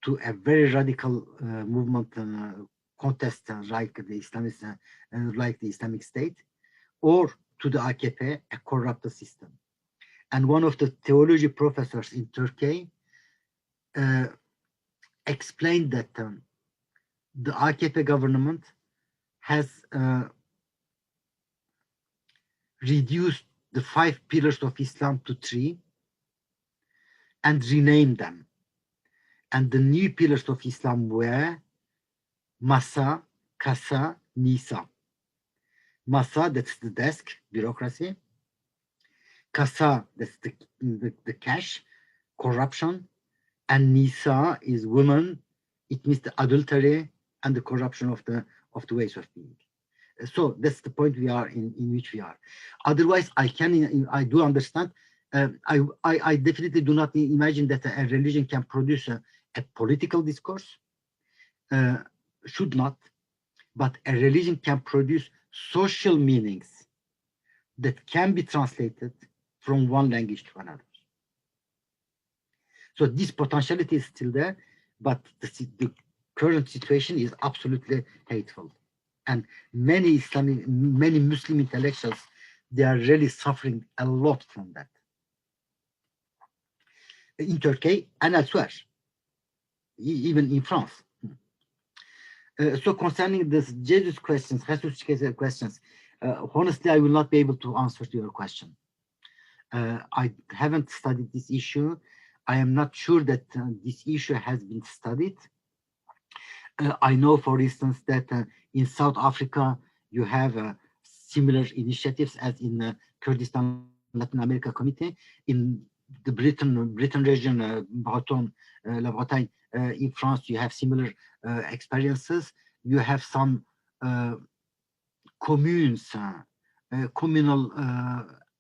to a very radical movement contest like the Islamist, like the Islamic State, or to the AKP, a corrupt system. And one of the theology professors in Turkey explained that the AKP government has reduced the 5 pillars of Islam to 3 and renamed them. And the new pillars of Islam were Masa, Kasa, Nisa. Masa, that's the desk, bureaucracy. Kasa, that's the cash, corruption. And Nisa is women. It means the adultery and the corruption of the ways of being. So that's the point we are in which we are. Otherwise, I do understand. I definitely do not imagine that a religion can produce a political discourse. Should not, but a religion can produce social meanings that can be translated from one language to another. So this potentiality is still there, but the current situation is absolutely hateful. And many Muslim intellectuals, they are really suffering a lot from that. In Turkey and elsewhere, even in France. So concerning this Jesus questions, honestly, I will not be able to answer to your question. I haven't studied this issue. I am not sure that this issue has been studied. I know, for instance, that in South Africa, you have similar initiatives as in the Kurdistan Latin America Committee. In the Britain region, La Bretagne, in France, you have similar experiences. You have some communes, communal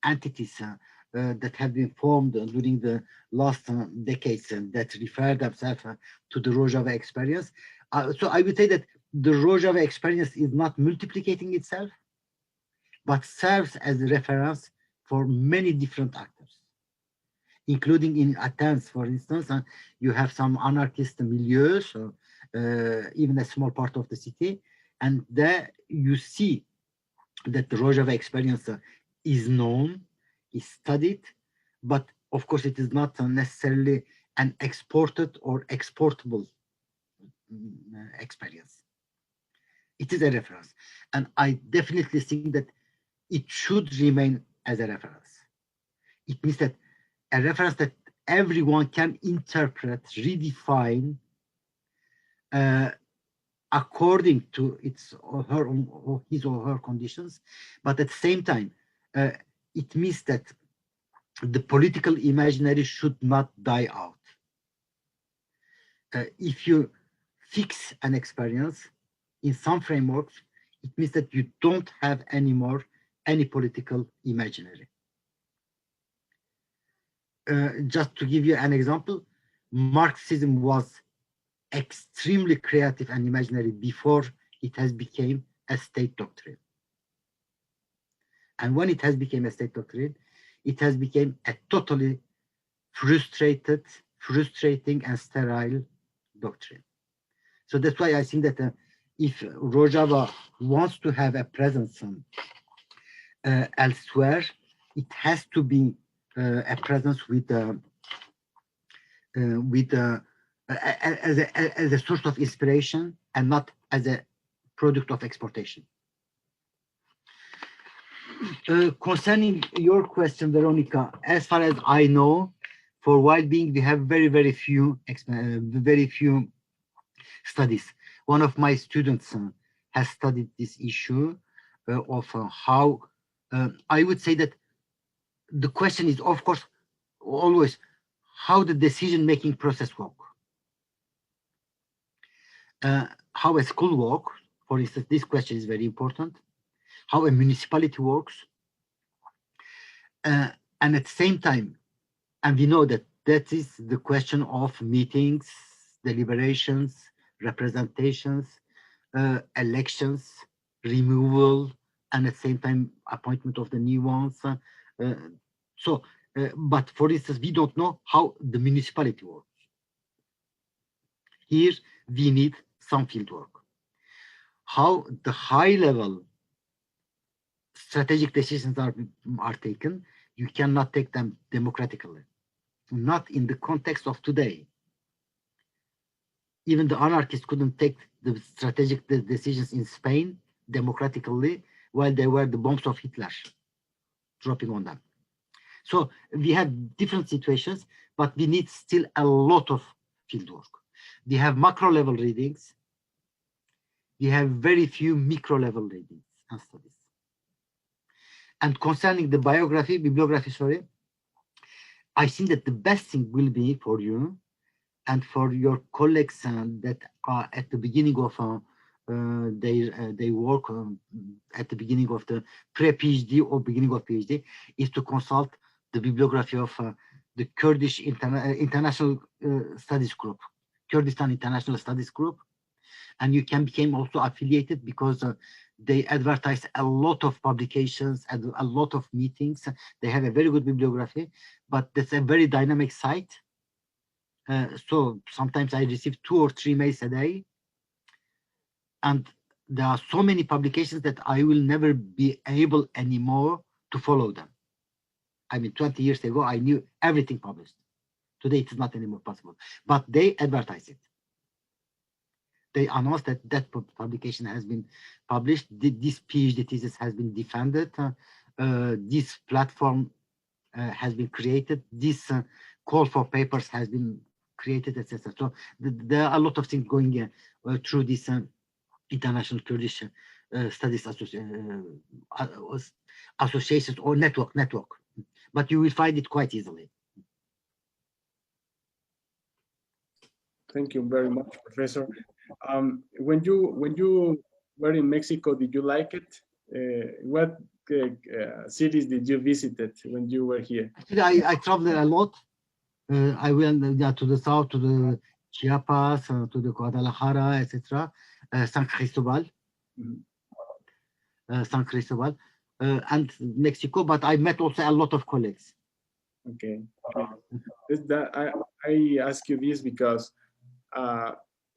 entities that have been formed during the last decades that refer themselves to the Rojava experience. So I would say that the Rojava experience is not multiplicating itself, but serves as a reference for many different actors, including in Athens, for instance. You have some anarchist milieux, so, even a small part of the city, and there you see that the Rojava experience is known, is studied, but of course it is not necessarily an exported or exportable experience. It is a reference, and I definitely think that it should remain as a reference. It means that a reference that everyone can interpret, redefine according to his or her conditions, but at the same time, it means that the political imaginary should not die out. If you fix an experience in some frameworks, it means that you don't have anymore any political imaginary. Just to give you an example, Marxism was extremely creative and imaginary before it has become a state doctrine. And when it has become a state doctrine, it has become a totally frustrating and sterile doctrine. So that's why I think that if Rojava wants to have a presence elsewhere, it has to be a presence with as a source of inspiration and not as a product of exportation. Concerning your question, Veronica, as far as I know, for well-being, we have very few studies. One of my students has studied this issue of how, I would say that the question is, of course, always how the decision-making process works. How a school works, for instance, this question is very important. How a municipality works. And at the same time, and we know that that is the question of meetings, deliberations, representations, elections, removal, and at the same time, appointment of the new ones. But for instance, we don't know how the municipality works. Here, we need some field work. How the high level strategic decisions are taken, you cannot take them democratically. Not in the context of today. Even the anarchists couldn't take the strategic decisions in Spain democratically while they were the bombs of Hitler dropping on them. So we have different situations, but we need still a lot of field work. We have macro level readings. We have very few micro level readings and studies. And concerning the bibliography, sorry, I think that the best thing will be for you and for your colleagues that are at the beginning of they work at the beginning of the pre-PhD or beginning of PhD, is to consult the bibliography of the Kurdish International Studies Group, Kurdistan International Studies Group, and you can become also affiliated because they advertise a lot of publications and a lot of meetings. They have a very good bibliography, but that's a very dynamic site. So sometimes I receive 2 or 3 mails a day. And there are so many publications that I will never be able anymore to follow them. I mean, 20 years ago, I knew everything published. Today, it is not anymore possible. But they advertise it. They announced that that publication has been published. This PhD thesis has been defended. This platform has been created. This call for papers has been created, etc. So there are a lot of things going through this International Kurdish Studies associations or network. But you will find it quite easily. Thank you very much, Professor. When you were in Mexico, did you like it? What cities did you visit when you were here? Actually, I traveled a lot. I went to the south, to the Chiapas, to the Guadalajara, etc. San Cristobal, and Mexico. But I met also a lot of colleagues. Okay. I ask you this because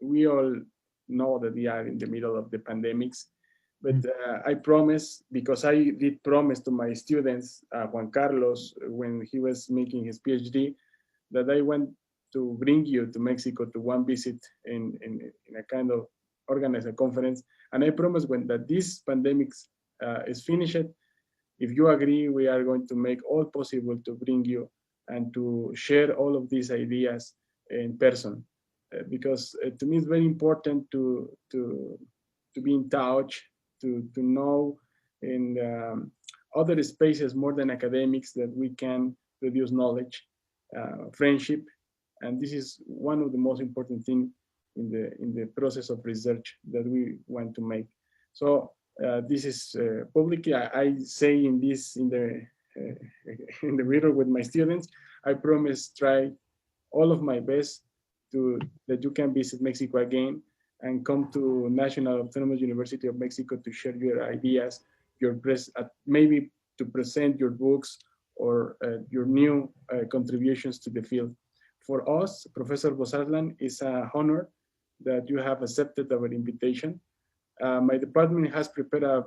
we all know that we are in the middle of the pandemics, but I promise, because I did promise to my students, Juan Carlos, when he was making his PhD, that I want to bring you to Mexico to one visit in a kind of organize a conference. And I promise when that this pandemic is finished, if you agree, we are going to make all possible to bring you and to share all of these ideas in person. Because to me it's very important to be in touch, to know in other spaces more than academics that we can produce knowledge, friendship, and this is one of the most important things in the process of research that we want to make. So this is publicly I say in the mirror with my students. I promise try all of my best that you can visit Mexico again and come to National Autonomous University of Mexico to share your ideas, maybe to present your books or your new contributions to the field. For us, Professor Bozarslan, it's an honor that you have accepted our invitation. My department has prepared a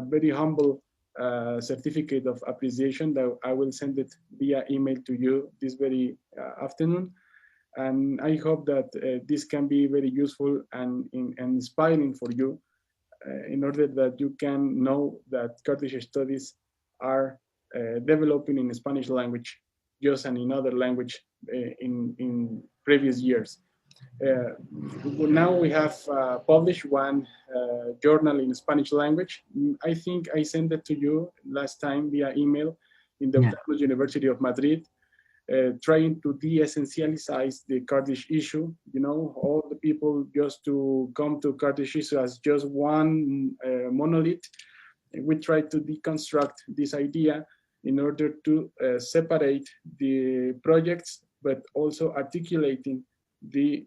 very humble certificate of appreciation that I will send it via email to you this very afternoon. And I hope that this can be very useful and inspiring for you in order that you can know that Kurdish studies are developing in the Spanish language, just and in other language in previous years. Now we have published one journal in Spanish language. I think I sent it to you last time via email in the University of Madrid, trying to de-essentialize the Kurdish issue. You know, all the people just to come to Kurdish issue as just one monolith. We try to deconstruct this idea in order to separate the projects, but also articulating the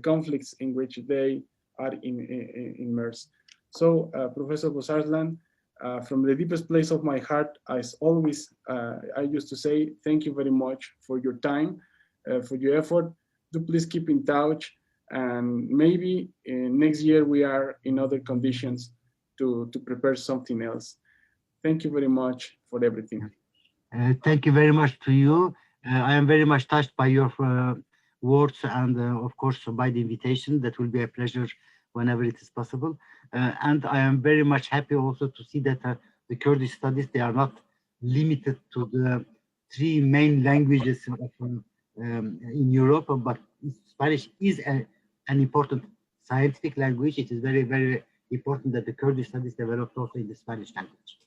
conflicts in which they are immersed. So, Professor Bozarslan, from the deepest place of my heart, as always, I used to say, thank you very much for your time, for your effort. Do please keep in touch, and maybe next year we are in other conditions to prepare something else. Thank you very much for everything. Thank you very much to you. I am very much touched by your words and of course by the invitation. That will be a pleasure whenever it is possible. And I am very much happy also to see that the Kurdish studies, they are not limited to the 3 main languages in Europe, but Spanish is an important scientific language. It is very, very important that the Kurdish studies developed also in the Spanish language.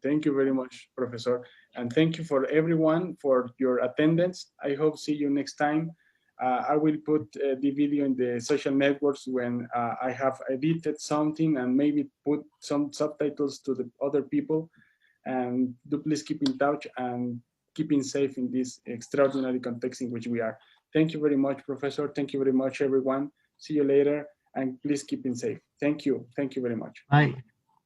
Thank you very much, Professor. And thank you for everyone for your attendance. I hope see you next time. I will put the video in the social networks when I have edited something and maybe put some subtitles to the other people. And do please keep in touch and keeping safe in this extraordinary context in which we are. Thank you very much, Professor. Thank you very much, everyone. See you later, and please keep in safe. Thank you. Thank you very much. Bye.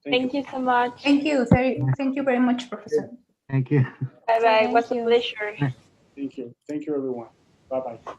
Thank you so much. Thank you very much, Professor. Thank you. Bye bye. It was a pleasure. Thank you. Thank you, everyone. Bye bye.